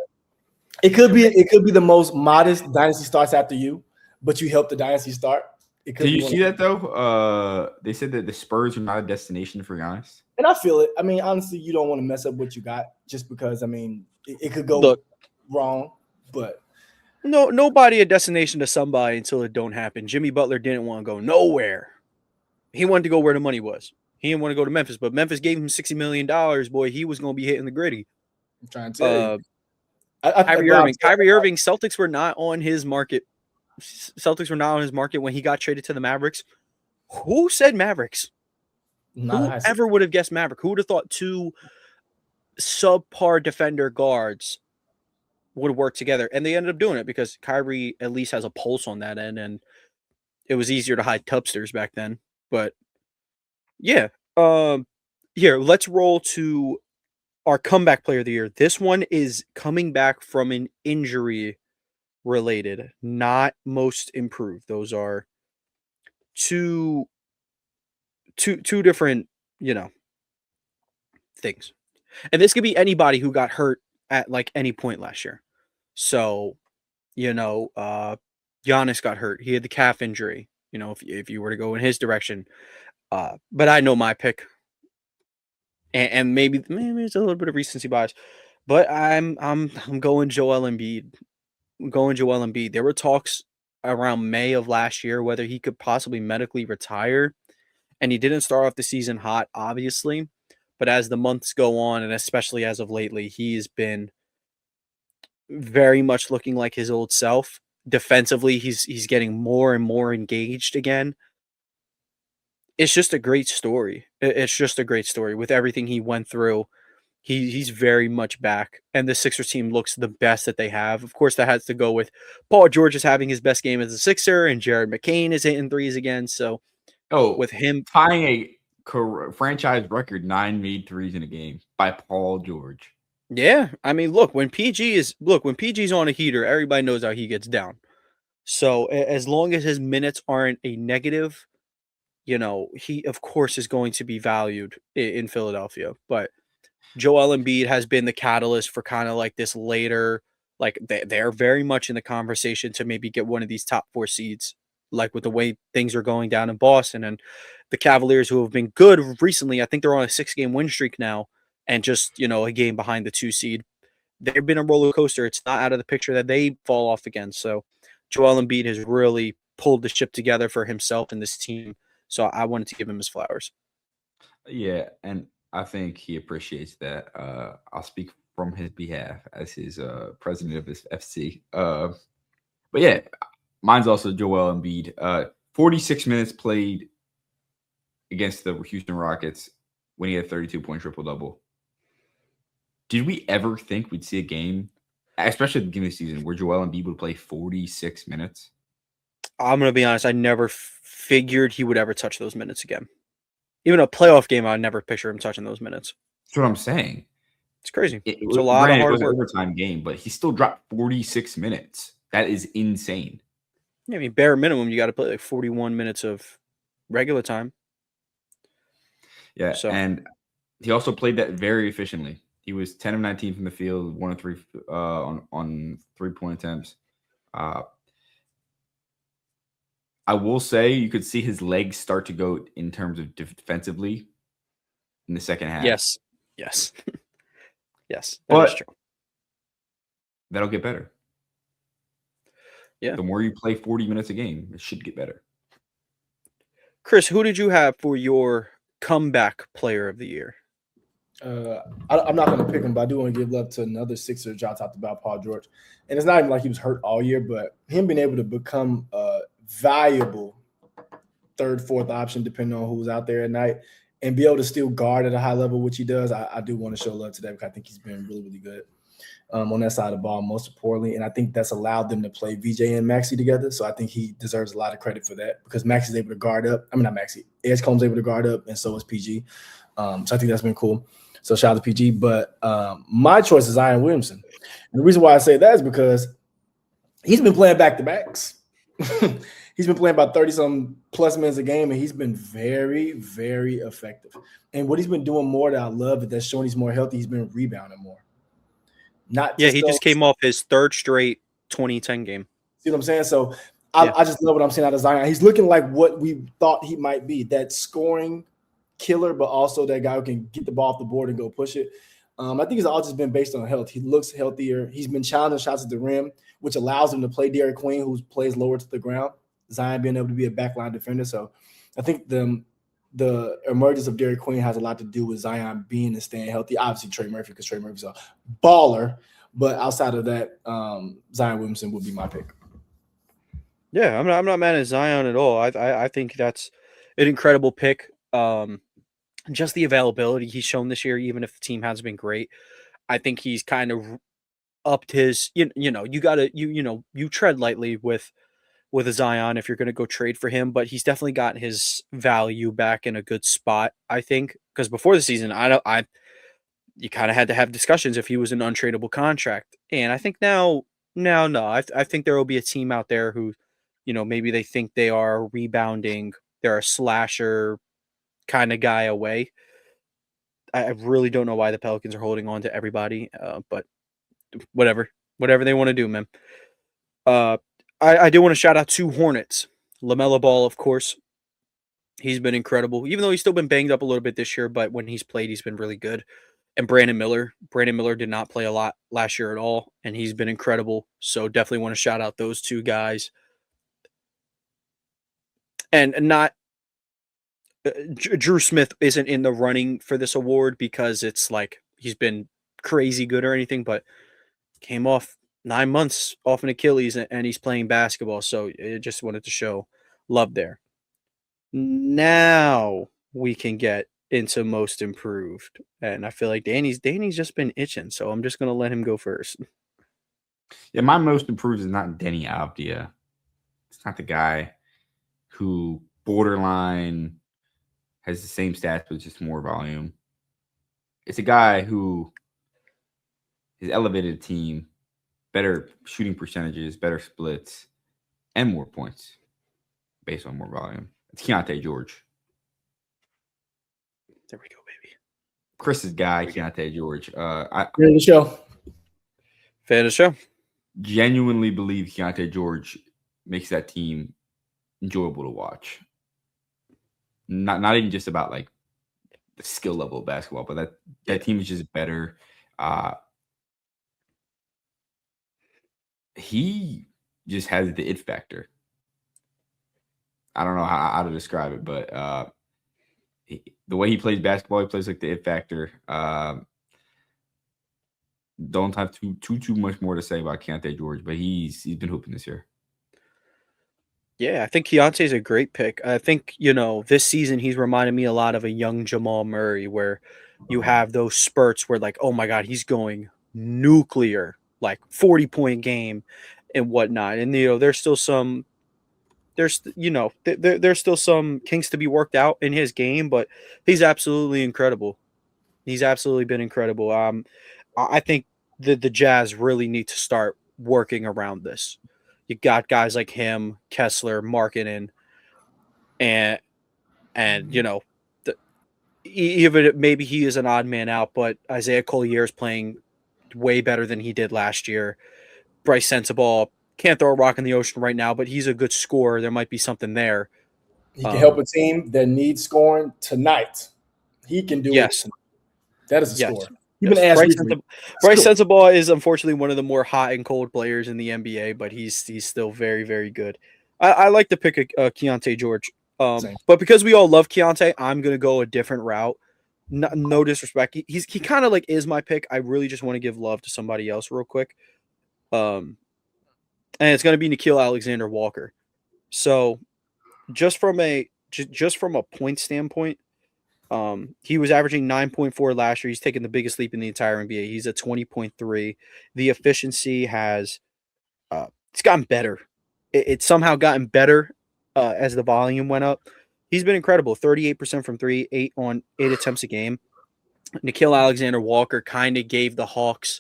It could be the most modest dynasty starts after you, but you help the dynasty start. Did you see that though? They said that the Spurs are not a destination for Giannis. And I feel it. I mean, honestly, you don't want to mess up what you got just because, I mean, it could go wrong, but nobody a destination to somebody until it don't happen. Jimmy Butler didn't want to go nowhere. He wanted to go where the money was. He didn't want to go to Memphis, but Memphis gave him $60 million. Boy, he was going to be hitting the gritty. I'm trying to tell you. Kyrie Irving, Celtics were not on his market. Celtics were not on his market when he got traded to the Mavericks. Who said Mavericks? Whoever would have guessed Maverick? Who would have thought two subpar defender guards would work together? And they ended up doing it because Kyrie at least has a pulse on that end, and it was easier to hide tubsters back then. But yeah, here, let's roll to our comeback player of the year. This one is coming back from an injury related, not most improved. Those are two different, things. And this could be anybody who got hurt at like any point last year. So, Giannis got hurt. He had the calf injury, if you were to go in his direction. But I know my pick. And maybe it's a little bit of recency bias, but I'm going Joel Embiid. I'm going Joel Embiid. There were talks around May of last year whether he could possibly medically retire, and he didn't start off the season hot, obviously. But as the months go on, and especially as of lately, he's been very much looking like his old self. Defensively, he's getting more and more engaged again. It's just a great story. It's just a great story with everything he went through. He's very much back, and the Sixers team looks the best that they have. Of course, that has to go with Paul George is having his best game as a Sixer, and Jared McCain is hitting threes again. So, with him tying a franchise record 9 made threes in a game by Paul George. Yeah, I mean, look, when PG's on a heater, everybody knows how he gets down. So as long as his minutes aren't a negative, he of course is going to be valued in Philadelphia. But Joel Embiid has been the catalyst for kind of like this later, like they're very much in the conversation to maybe get one of these top 4 seeds, like with the way things are going down in Boston and the Cavaliers who have been good recently. I think they're on a 6-game win streak now and just, a game behind the 2 seed. They've been a roller coaster. It's not out of the picture that they fall off again. So Joel Embiid has really pulled the ship together for himself and this team. So I wanted to give him his flowers. Yeah, and I think he appreciates that. I'll speak from his behalf as his president of his FC. But yeah, mine's also Joel Embiid. 46 minutes played against the Houston Rockets when he had 32-point triple-double. Did we ever think we'd see a game, especially at the beginning of the season, where Joel Embiid would play 46 minutes? I'm going to be honest. I never figured he would ever touch those minutes again. Even a playoff game, I never picture him touching those minutes. That's what I'm saying. It's crazy. It's a lot of hard work. It was an overtime game, but he still dropped 46 minutes. That is insane. Yeah, I mean, bare minimum, you got to play like 41 minutes of regular time. Yeah, and he also played that very efficiently. He was 10 of 19 from the field, 1 of 3 on 3-point attempts. I will say you could see his legs start to go in terms of defensively in the second half. Yes. Yes, that is But true. that'll get better. Yeah. The more you play 40 minutes a game, it should get better. Chris, who did you have for your comeback player of the year? I'm not going to pick him, but I do want to give love to another Sixer John talked about, Paul George. And it's not even like he was hurt all year, but him being able to become a valuable third, fourth option, depending on who's out there at night, and be able to still guard at a high level, which he does, I do want to show love to that because I think he's been really, really good on that side of the ball, most importantly. And I think that's allowed them to play VJ and Maxey together. So I think he deserves a lot of credit for that because Maxey's able to guard up. I mean, not Maxey. Edgecombe's able to guard up, and so is PG. So I think that's been cool. So shout out to PG. But my choice is Zion Williamson. And the reason why I say that is because he's been playing back-to-backs. He's been playing about 30-some plus minutes a game, and he's been very, very effective. And what he's been doing more that I love that's showing he's more healthy, he's been rebounding more. He just came off his third straight 2010 game. See what I'm saying? So I just love what I'm seeing out of Zion. He's looking like what we thought he might be, that scoring killer, but also that guy who can get the ball off the board and go push it. I think it's all just been based on health. He looks healthier. He's been challenging shots at the rim, which allows him to play Derek Queen, who plays lower to the ground. Zion being able to be a backline defender. So I think the emergence of Derek Queen has a lot to do with Zion being and staying healthy. Obviously, Trey Murphy, because Trey Murphy's a baller. But outside of that, Zion Williamson would be my pick. Yeah, I'm not mad at Zion at all. I think that's an incredible pick. Just the availability he's shown this year, even if the team hasn't been great, I think he's kind of upped his. You tread lightly with a Zion if you're going to go trade for him, but he's definitely got his value back in a good spot. I think because before the season, you kind of had to have discussions if he was an untradeable contract, and I think no. I think there will be a team out there who, maybe they think they are rebounding, they're a slasher kind of guy away. I really don't know why the Pelicans are holding on to everybody, but whatever they want to do, man. I do want to shout out two Hornets. LaMelo Ball, of course. He's been incredible, even though he's still been banged up a little bit this year, but when he's played, he's been really good. And Brandon Miller. Brandon Miller did not play a lot last year at all, and he's been incredible. So definitely want to shout out those two guys. And not Drew Smith isn't in the running for this award because it's like he's been crazy good or anything, but came off 9 months off an Achilles and he's playing basketball. So I just wanted to show love there. Now we can get into most improved. And I feel like Danny's just been itching. So I'm just going to let him go first. Yeah, my most improved is not Denny Avdia. It's not the guy who borderline has the same stats but just more volume. It's a guy who has elevated a team, better shooting percentages, better splits, and more points based on more volume. It's Keontae George. There we go, baby. Chris's guy, Keontae George. Fan of the show. Fan of the show. Genuinely believe Keontae George makes that team enjoyable to watch. Not even just about like the skill level of basketball, but that team is just better. He just has the it factor. I don't know how to describe it, but the way he plays basketball, he plays like the it factor. Don't have too much more to say about Keontae George, but he's been hooping this year. Yeah, I think Keontae's a great pick. I think, this season he's reminded me a lot of a young Jamal Murray where you have those spurts where like, oh my God, he's going nuclear, like 40-point game and whatnot. And, there's still some kinks to be worked out in his game, but he's absolutely incredible. He's absolutely been incredible. I think the Jazz really need to start working around this. You got guys like him, Kessler, Markkanen, and even maybe he is an odd man out, but Isaiah Collier is playing way better than he did last year. Bryce Sensabaugh can't throw a rock in the ocean right now, but he's a good scorer. There might be something there. He can help a team that needs scoring tonight. He can do it. That is a score. You've been asked recently. Bryce Sensabaugh is unfortunately one of the more hot and cold players in the NBA, but he's still very, very good. I like to pick Keontae George. But because we all love Keontae, I'm gonna go a different route. No disrespect. He kind of like is my pick. I really just want to give love to somebody else real quick. And it's gonna be Nickeil Alexander-Walker. So just from a point standpoint, he was averaging 9.4 last year. He's taken the biggest leap in the entire NBA. He's at 20.3. The efficiency has it's gotten better. It's somehow gotten better as the volume went up. He's been incredible. 38% from 3, 8 attempts a game. Nickeil Alexander-Walker kind of gave the Hawks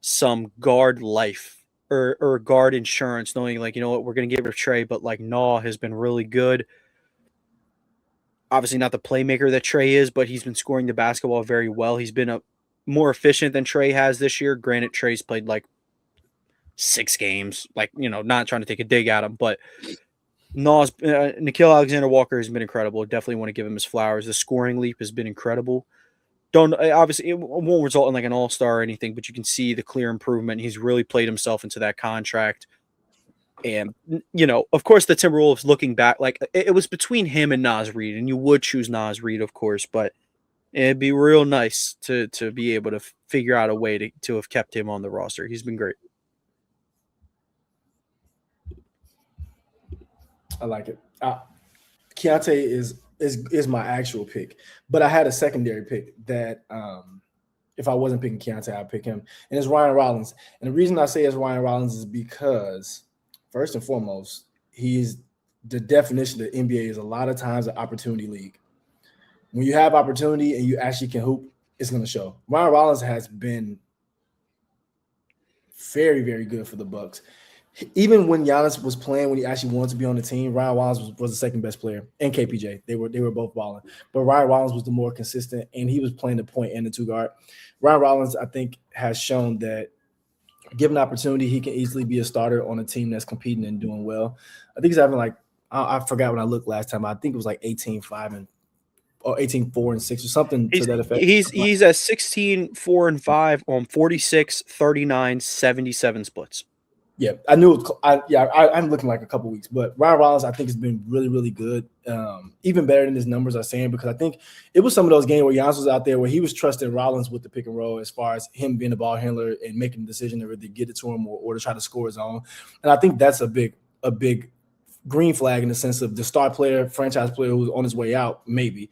some guard life or guard insurance, knowing like, you know what, we're going to get rid of Trey, but like Naw has been really good. Obviously not the playmaker that Trey is, but he's been scoring the basketball very well. He's been more efficient than Trey has this year. Granted, Trey's played like 6 games, like, you know, not trying to take a dig at him, but Nickeil Alexander-Walker has been incredible. Definitely want to give him his flowers. The scoring leap has been incredible. Obviously it won't result in like an all-star or anything, but you can see the clear improvement. He's really played himself into that contract. And, you know, of course, the Timberwolves looking back, like it was between him and Naz Reid, and you would choose Naz Reid, of course, but it'd be real nice to be able to figure out a way to have kept him on the roster. He's been great. I like it. Keontae is my actual pick, but I had a secondary pick that if I wasn't picking Keontae, I'd pick him, and it's Ryan Rollins. And the reason I say it's Ryan Rollins is because, first and foremost, he's the definition of the NBA is a lot of times an opportunity league. When you have opportunity and you actually can hoop, it's going to show. Ryan Rollins has been very, very good for the Bucks. Even when Giannis was playing, when he actually wanted to be on the team, Ryan Rollins was the second best player, and KPJ. They were both balling, but Ryan Rollins was the more consistent, and he was playing the point and the 2 guard. Ryan Rollins, I think, has shown that given opportunity, he can easily be a starter on a team that's competing and doing well. I think he's having like I forgot when I looked last time. I think it was like 18-5 or 18-4-6 or something to that effect. He's at 16-4-5 on 46, 39, 77 splits. Yeah, I knew. I'm looking like a couple weeks, but Ryan Rollins, I think, has been really, really good. Even better than his numbers are saying, because I think it was some of those games where Giannis was out there where he was trusting Rollins with the pick and roll as far as him being a ball handler and making the decision to really get it to him or to try to score his own. And I think that's a big green flag in the sense of the star player, franchise player who's on his way out, maybe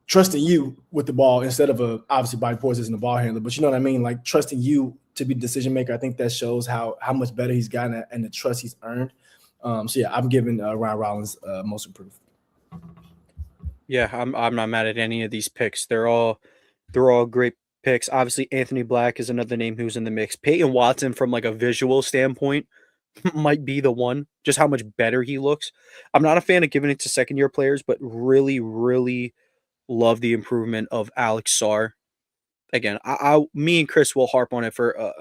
trusting you with the ball instead of obviously Bobby Portis isn't a ball handler, but you know what I mean? Like trusting you to be the decision maker. I think that shows how much better he's gotten and the trust he's earned. So yeah, I'm giving Ryan Rollins most improved. Yeah, I'm not mad at any of these picks. They're all great picks. Obviously, Anthony Black is another name who's in the mix. Peyton Watson, from like a visual standpoint, might be the one. Just how much better he looks. I'm not a fan of giving it to second-year players, but really, really love the improvement of Alex Sarr. Again, me and Chris will harp on it for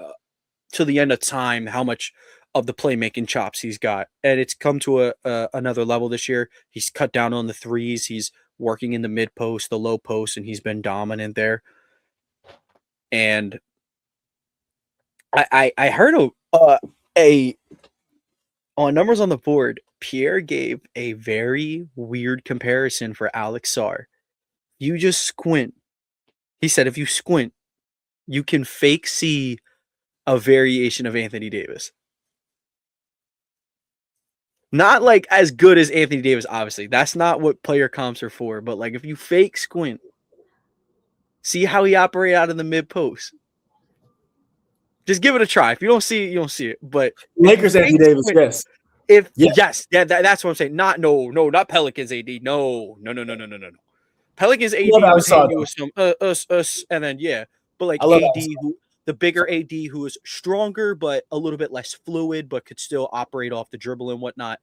to the end of time how much of the playmaking chops he's got, and it's come to another level this year. He's cut down on the threes. He's working in the mid post, the low post, and he's been dominant there. And I heard on numbers on the board, Pierre gave a very weird comparison for Alex Sarr. You just squint. He said if you squint, you can fake see a variation of Anthony Davis. Not like as good as Anthony Davis, obviously. That's not what player comps are for. But like if you fake squint, see how he operate out in the mid post. Just give it a try. If you don't see it, you don't see it. But Lakers Anthony Davis, yes. That's what I'm saying. Not Pelicans AD. No. Pelicans AD was some and then but like AD the bigger AD who is stronger but a little bit less fluid but could still operate off the dribble and whatnot.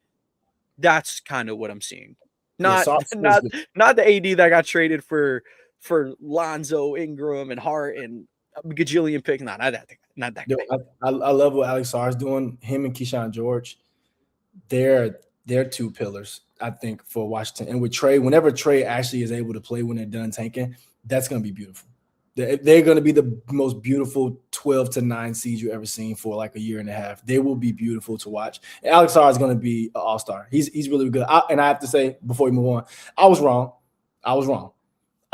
That's kind of what I'm seeing. Not the AD that got traded for Lonzo, Ingram, and Hart and a gajillion picks. Not that thing. Not that. I love what Alex Sarr is doing. Him and Keyshawn George, they're 2 pillars, I think, for Washington. And with Trey, whenever Trey actually is able to play when they're done tanking, that's going to be beautiful. They're going to be the most beautiful 12-9 seeds you ever seen for like a year and a half. They will be beautiful to watch. And Alex Sarr is going to be an all-star. He's really good. And I have to say, before we move on, I was wrong. I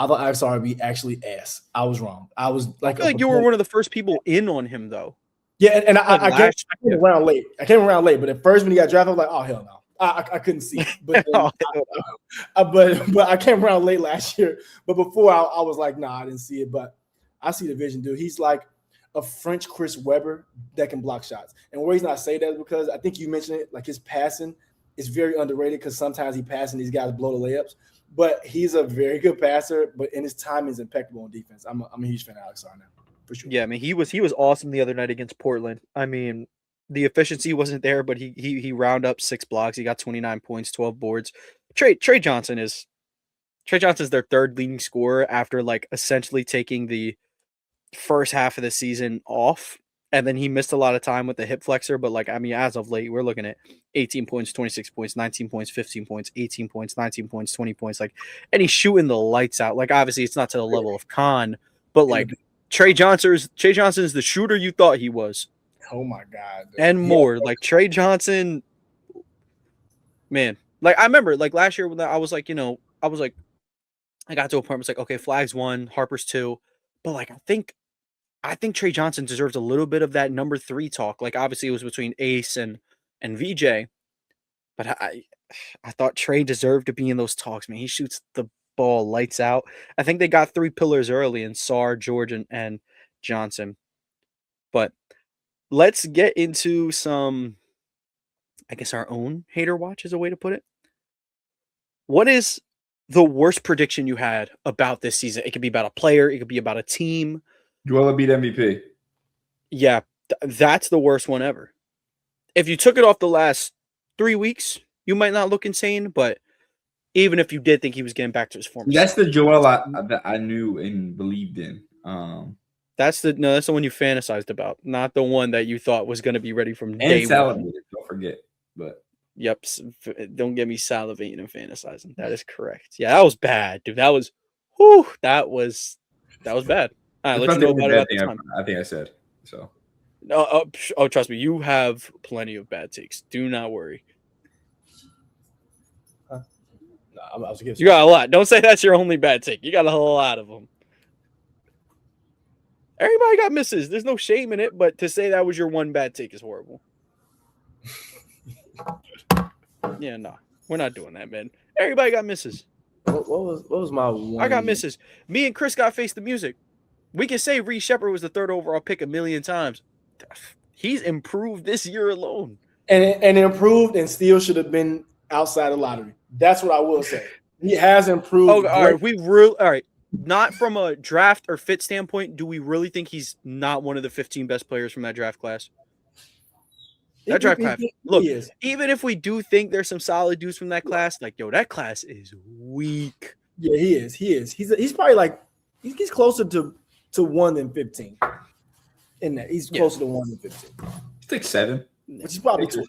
thought Alex Sarr would be actually ass. I was wrong. I was like, I feel like you were one of the first people in on him, though. Yeah, and I came around late. But at first when he got drafted, I was like, oh hell no. I couldn't see it. But, but I came around late last year. But before I was like, nah, I didn't see it. But I see the vision, dude. He's like a French Chris Webber that can block shots. And the reason I say that is because I think you mentioned it, like his passing is very underrated because sometimes he passes and these guys blow the layups. But he's a very good passer, and his timing is impeccable on defense. I'm a huge fan of Alex Sarr now, for sure. Yeah, I mean, he was awesome the other night against Portland. I mean, the efficiency wasn't there, but he round up 6 blocks. He got 29 points, 12 boards. Trey Johnson's their third leading scorer after like essentially taking the first half of the season off. And then he missed a lot of time with the hip flexor. But like, I mean, as of late, we're looking at 18 points, 26 points, 19 points, 15 points, 18 points, 19 points, 20 points. Like, and he's shooting the lights out. Like, obviously it's not to the level of Khan, but like Trey Johnson's the shooter you thought he was. Oh my God. Dude. And more. Yeah. Like Trey Johnson, man. Like I remember like last year when I was like, I got to a point where it's like, okay, Flag's 1, Harper's 2. But like I think Trey Johnson deserves a little bit of that number 3 talk. Like obviously it was between Ace and VJ. But I thought Trey deserved to be in those talks, man. He shoots the ball lights out. I think they got 3 pillars early in Sarr, George, and Johnson. But let's get into some, I guess, our own hater watch is a way to put it. What is the worst prediction you had about this season? It could be about a player. It could be about a team. Joel Embiid MVP. Yeah, that's the worst one ever. If you took it off the last 3 weeks, you might not look insane, but even if you did think he was getting back to his former that's the Joel that I knew and believed in. That's the one you fantasized about, not the one that you thought was going to be ready from day one. Don't forget, but yep, don't get me salivating and fantasizing. That is correct. Yeah, that was bad, dude. That was bad. All right, let you know about it at the time. I think I said so. No, trust me, you have plenty of bad takes. Do not worry. You got a lot. Don't say that's your only bad take. You got a whole lot of them. Everybody got misses. There's no shame in it, but to say that was your one bad take is horrible. Yeah, no. We're not doing that, man. Everybody got misses. What was my one? I got misses. Me and Chris got Face the Music. We can say Reed Shepard was the 3rd overall pick a million times. He's improved this year alone. And improved and still should have been outside the lottery. That's what I will say. He has improved. Oh, all right. Not from a draft or fit standpoint, do we really think he's not one of the 15 best players from that draft class? That draft class. Look, even if we do think there's some solid dudes from that class, like, yo, that class is weak. Yeah, he is. He's probably like he's closer to 1 than 15. In that, he's closer to 1 than 15. He's like 7. He's probably 7.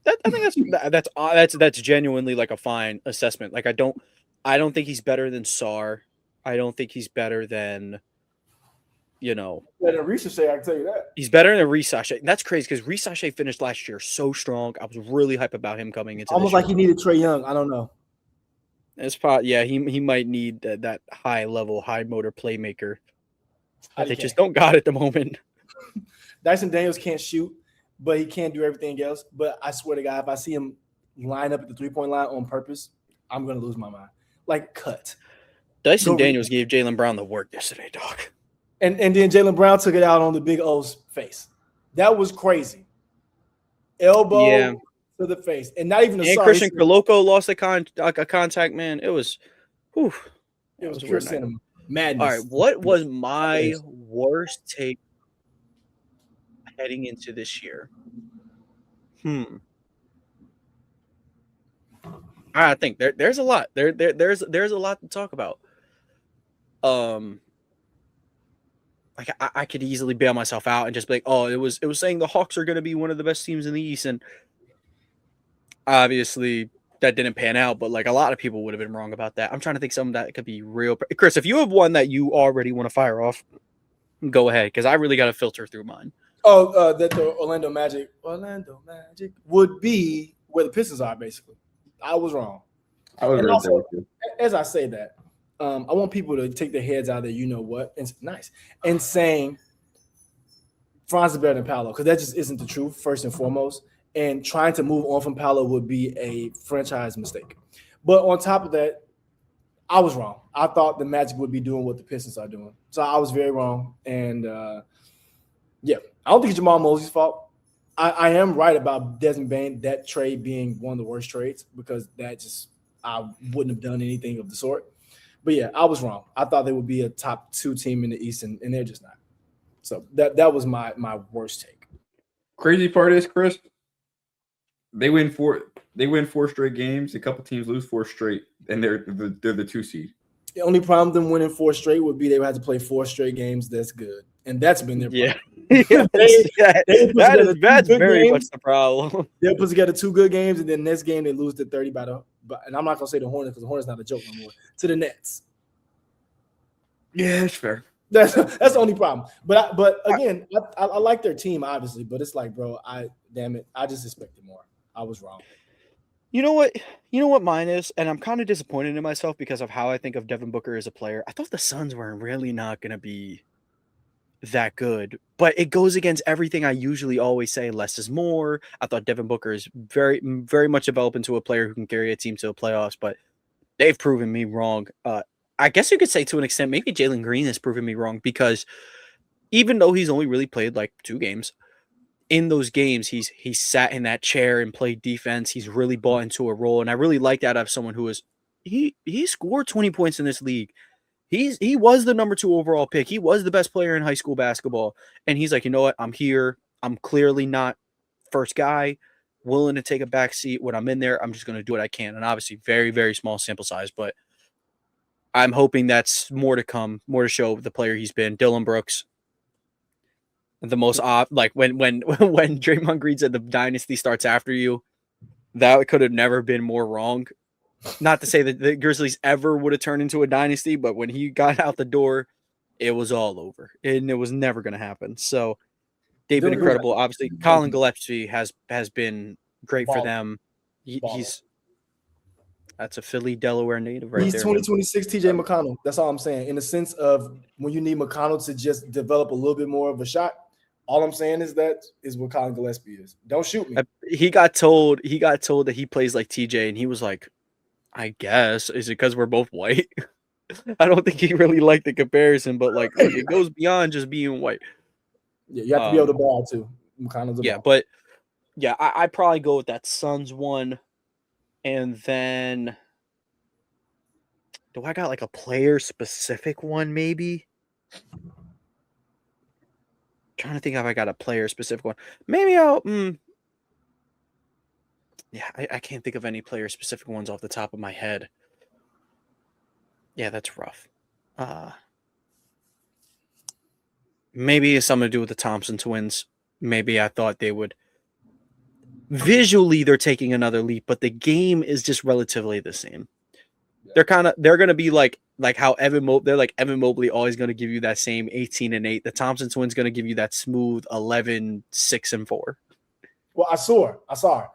I think that's genuinely like a fine assessment. Like I don't think he's better than Sarr. I don't think he's better than, Better than Ricochet, I can tell you that. He's better than Ricochet. That's crazy because Ricochet finished last year so strong. I was really hype about him coming into almost like he needed Trae Young. I don't know. It's probably he might need that high level, high motor playmaker. They just don't got it at the moment. Dyson Daniels can't shoot, but he can't do everything else. But I swear to God, if I see him line up at the 3-point line on purpose, I'm gonna lose my mind. Like cut. Dyson Daniels gave Jaylen Brown the work yesterday, dog. And then Jaylen Brown took it out on the Big O's face. That was crazy. Elbow to the face. And not even Christian Coloco lost a contact, man. It was it was pure cinema. Madness. All right, what was my worst take heading into this year? I think there's a lot. There's a lot to talk about. Like I could easily bail myself out and just be like, oh, it was saying the Hawks are going to be one of the best teams in the East, and obviously that didn't pan out, but like a lot of people would have been wrong about that. I'm trying to think something that could be real. Chris, if you have one that you already want to fire off, go ahead, because I really got to filter through mine. Oh, that the Orlando Magic would be where the Pistons are, basically. I was wrong. I would And agree also, with you. as I say that, I want people to take their heads out of you know what, and nice, and saying Franz is better than Paolo, because that just isn't the truth, first and foremost. And trying to move on from Paolo would be a franchise mistake. But on top of that, I was wrong. I thought the Magic would be doing what the Pistons are doing. So I was very wrong. And yeah, I don't think it's Jamal Mosley's fault. I am right about Desmond Bane, that trade being one of the worst trades, because that just I wouldn't have done anything of the sort. But yeah, I was wrong. I thought they would be a top 2 team in the East, and they're just not. So that was my worst take. Crazy part is, Chris, they win 4 straight games. A couple teams lose 4 straight, and they're the 2 seed. The only problem them winning 4 straight would be they would have to play 4 straight games. That's good, and that's been their problem. That's very much the problem. They'll put together 2 good games, and then next game they lose to 30 and I'm not gonna say the Hornets, because the Hornets not a joke no more. To the Nets. Yeah, it's fair. That's the only problem. But again, I like their team, obviously, but it's like, bro, I just expected more. I was wrong. You know what mine is, and I'm kind of disappointed in myself because of how I think of Devin Booker as a player. I thought the Suns were really not going to be that good, but it goes against everything I usually always say, less is more. I thought Devin Booker is very, very much developed into a player who can carry a team to the playoffs, but they've proven me wrong. I guess you could say to an extent, maybe Jalen Green has proven me wrong, because even though he's only really played like 2 games, in those games, he's sat in that chair and played defense. He's really bought into a role, and I really like that out of someone who is he scored 20 points in this league. He was the number 2 overall pick. He was the best player in high school basketball, and he's like, you know what? I'm here. I'm clearly not first guy, willing to take a back seat. When I'm in there, I'm just going to do what I can. And obviously, very, very small sample size, but I'm hoping that's more to come, more to show the player he's been. Dylan Brooks. The most like when Draymond Green said the dynasty starts after you, that could have never been more wrong. Not to say that the Grizzlies ever would have turned into a dynasty, but when he got out the door, it was all over, and it was never going to happen. So they've been incredible. Obviously, Colin Gillespie has been great for them. He's that's a Philly, Delaware native right there. He's 2026 TJ McConnell. That's all I'm saying. In the sense of when you need McConnell to just develop a little bit more of a shot, all I'm saying is that is what Colin Gillespie is. Don't shoot me. He got told that he plays like TJ, and he was like, I guess. Is it because we're both white? I don't think he really liked the comparison, but like it goes beyond just being white. Yeah, you have to be able to ball too. McConnell's a ball. But yeah, I'd probably go with that Suns one. And then do I got like a player specific one maybe? Trying to think if I got a player specific one. Maybe I'll yeah, I can't think of any player specific ones off the top of my head. Yeah, that's rough. Maybe it's something to do with the Thompson twins. Maybe I thought they would. Visually, they're taking another leap, but the game is just relatively the same. Yeah. They're gonna be like how they're like Evan Mobley, always gonna give you that same 18-8. The Thompson twins gonna give you that smooth 11-6-4. Well, I saw her.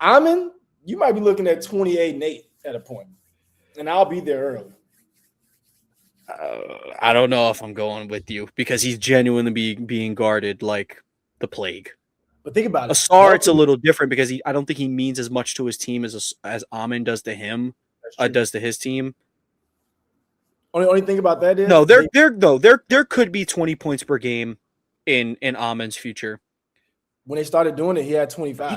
Amin, you might be looking at 28-8 at a point, and I'll be there early. I don't know if I'm going with you because he's genuinely being guarded like the plague. But think about it. Asar, it's a little different because I don't think he means as much to his team as Amin does to him, does to his team. Only thing about that is there could be 20 points per game in Amin's future. When they started doing it, he had 25.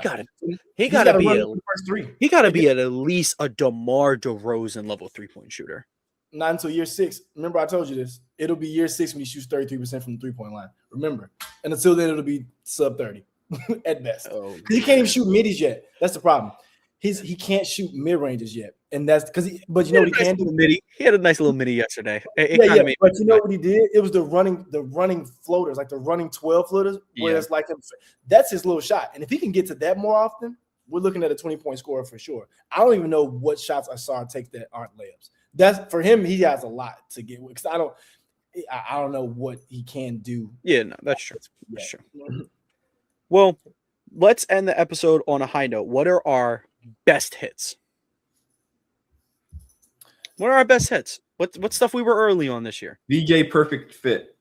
He got to be at least a DeMar DeRozan level 3-point shooter. Not until year 6. Remember, I told you this. It'll be year 6 when he shoots 33% from the 3-point line. Remember, and until then, it'll be sub 30 at best. He can't even shoot middies yet. That's the problem. He can't shoot mid ranges yet, and that's because but you know what he can do? Midi. He had a nice little midi yesterday. But you know what he did? It was the running floaters, like the running 12 floaters, where it's like that's his little shot. And if he can get to that more often, we're looking at a 20-point scorer for sure. I don't even know what shots Asar takes that aren't layups. That's for him. He has a lot to get with because I don't know what he can do. Yeah, no, that's true. That's true. Well, let's end the episode on a high note. What are our best hits? What are our best hits? What stuff we were early on this year? VJ perfect fit.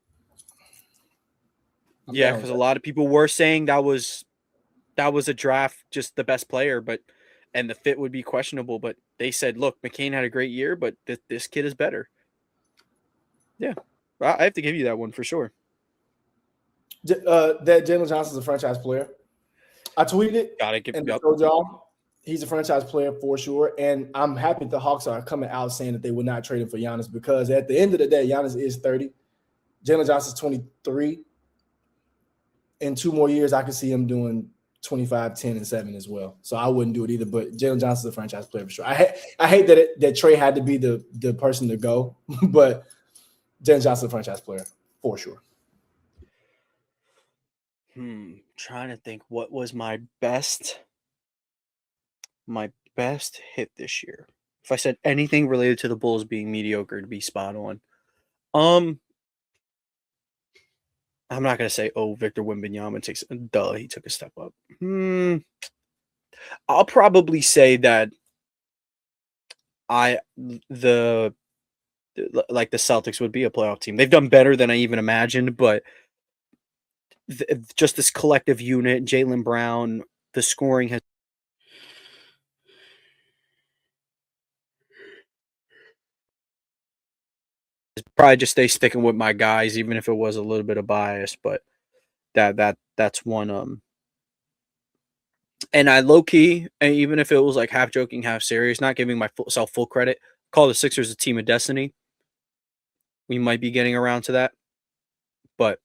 Yeah, because a lot of people were saying that was a draft, just the best player, and the fit would be questionable. But they said, look, McCain had a great year, but this kid is better. Yeah, I have to give you that one for sure. That Jalen Johnson's a franchise player. I tweeted it. Gotta give and told y'all he's a franchise player for sure. And I'm happy the Hawks are coming out saying that they would not trade him for Giannis because at the end of the day, Giannis is 30. Jalen Johnson's 23. In 2 more years, I could see him doing 25, 10, and 7 as well. So I wouldn't do it either. But Jalen Johnson's a franchise player for sure. I hate that Trey had to be the person to go, but Jalen Johnson's a franchise player for sure. Trying to think what was my best hit this year. If I said anything related to the Bulls being mediocre, to be spot on. I'm not gonna say, Victor Wembanyama he took a step up. I'll probably say that the Celtics would be a playoff team. They've done better than I even imagined, but just this collective unit, Jaylen Brown, the scoring has probably just stay sticking with my guys, even if it was a little bit of bias, but that's one. And I low key, and even if it was like half joking, half serious, not giving myself full credit, call the Sixers a team of destiny. We might be getting around to that, but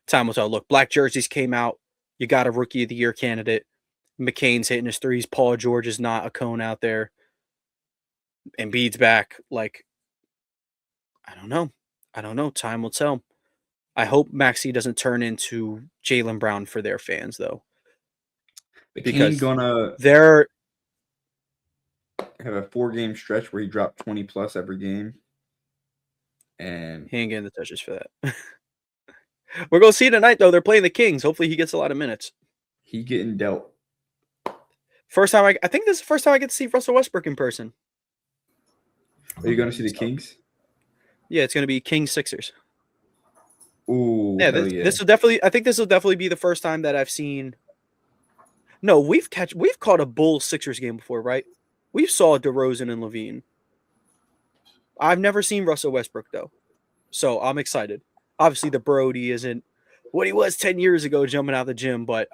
time will tell. Look, black jerseys came out. You got a rookie of the year candidate. McCain's hitting his threes. Paul George is not a cone out there. Embiid's back. Like, I don't know. Time will tell. I hope Maxey doesn't turn into Jaylen Brown for their fans, though. Because gonna they're have a 4-game stretch where he dropped 20 plus every game. And he ain't getting the touches for that. We're going to see tonight, though. They're playing the Kings. Hopefully he gets a lot of minutes. He getting dealt. First time I think this is the first time I get to see Russell Westbrook in person. Are you going to see the Kings? Yeah, it's going to be Kings Sixers. Ooh, yeah. This will definitely. I think this will definitely be the first time that I've seen. No, we've caught a Bulls Sixers game before, right? We saw DeRozan and Levine. I've never seen Russell Westbrook though, so I'm excited. Obviously, the Brody isn't what he was 10 years ago jumping out the gym, but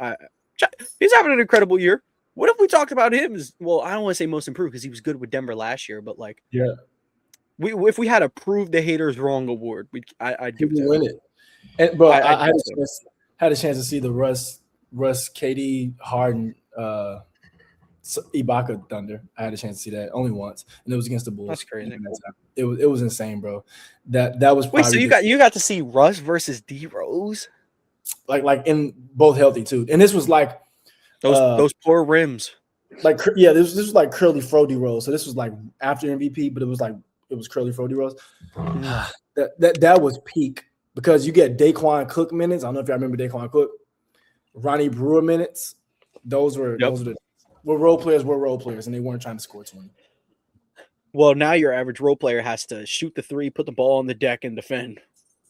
he's having an incredible year. What if we talked about him as well? I don't want to say most improved because he was good with Denver last year, but like, yeah, if we had a prove the haters wrong award, I'd give it to win it. And but I had a chance to see the Russ, KD, Harden, Ibaka Thunder. I had a chance to see that only once, and it was against the Bulls. That's crazy. It was insane, bro. That was wait. So you got to see Russ versus D Rose, like in both healthy too, and this was like those poor rims. Like this was like curly fro D Rose. So this was like after MVP, but it was curly fro D Rose. That was peak because you get Daquan Cook minutes. I don't know if y'all remember Daquan Cook, Ronnie Brewer minutes. Those were role players, and they weren't trying to score 20. Well, now your average role player has to shoot the three, put the ball on the deck, and defend.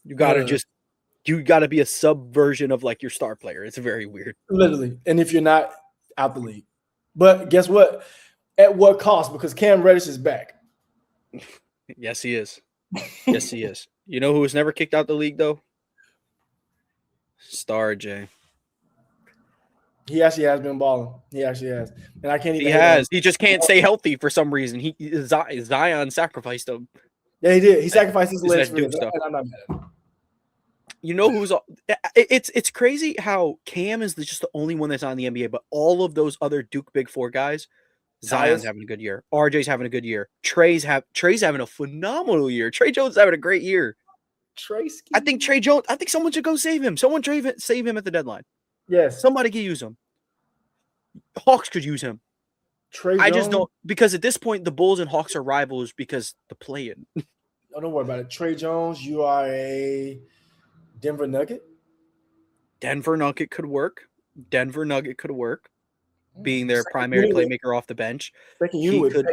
You gotta be a subversion of like your star player. It's very weird. Literally. And if you're not, out the league. But guess what? At what cost? Because Cam Reddish is back. Yes, he is. Yes, he is. You know who was never kicked out the league though? Star J. He actually has been balling. He actually has. And I can't even. He has. He just can't stay healthy for some reason. Zion sacrificed him. Yeah, he did. He sacrificed his legs for stuff. And I'm not mad at him. You know who's it's crazy how Cam is just the only one that's on the NBA, but all of those other Duke Big Four guys, Zion's having a good year. RJ's having a good year. Trey's having a phenomenal year. Trey Jones is having a great year. I think someone should go save him. Someone save him at the deadline. Yes. Somebody can use him. Hawks could use him. Trey I just Jones? don't, because at this point the Bulls and Hawks are rivals because the play-in. Oh, don't worry about it. Trey Jones, you are a Denver Nugget. Denver Nugget could work. Being their Second primary unit- playmaker off the bench. Second He unit with could-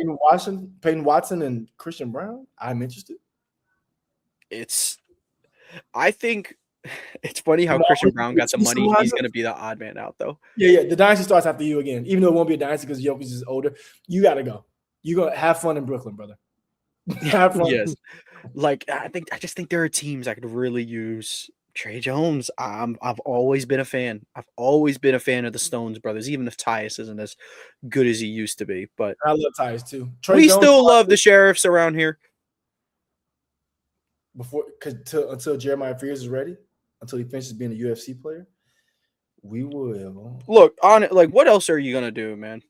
Peyton Watson, and Christian Brown. I'm interested. I think it's funny how Come on, Christian Brown got the he's money. so He's high. going to be the odd man out, though. Yeah. The dynasty starts after you again. Even though it won't be a dynasty because Jokic is older, you got to go. You're going to have fun in Brooklyn, brother. Have fun. Yes. Like, I just think there are teams that could really use Trey Jones. I've always been a fan. I've always been a fan of the Stones brothers, even if Tyus isn't as good as he used to be. But I love Tyus too. Trey we Jones, still love the Sheriffs around here. until Jeremiah Fears is ready, until he finishes being a UFC player, we will. Look, what else are you gonna do, man?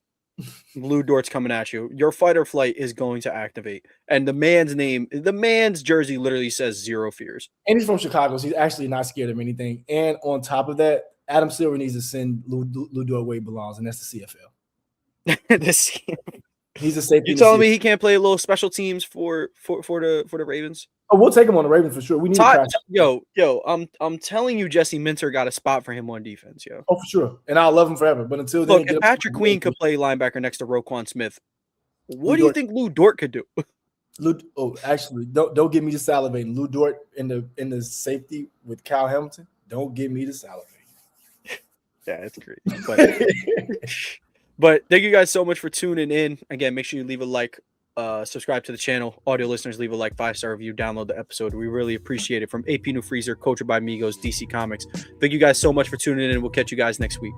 Lou Dort's coming at you. Your fight or flight is going to activate. And the man's jersey literally says zero fears. And he's from Chicago, so he's actually not scared of anything. And on top of that, Adam Silver needs to send Lou Dort where he belongs, and that's the CFL. He's a safety. You telling me he can't play a little special teams for the Ravens? Oh, we'll take him on the Ravens for sure. We need I'm telling you, Jesse Minter got a spot for him on defense, yo. Oh, for sure. And I'll love him forever. But until then, Look, if Patrick Queen could play linebacker next to Roquan Smith, what do you think Lou Dort could do? Actually, don't get me to salivating. Lou Dort in the safety with Kyle Hamilton. Don't get me to salivating. Yeah, it's great. But thank you guys so much for tuning in. Again, make sure you leave a like, subscribe to the channel. Audio listeners, leave a like, 5-star review, download the episode. We really appreciate it. From AP New Freezer, Culture by Migos, DC Comics. Thank you guys so much for tuning in. We'll catch you guys next week.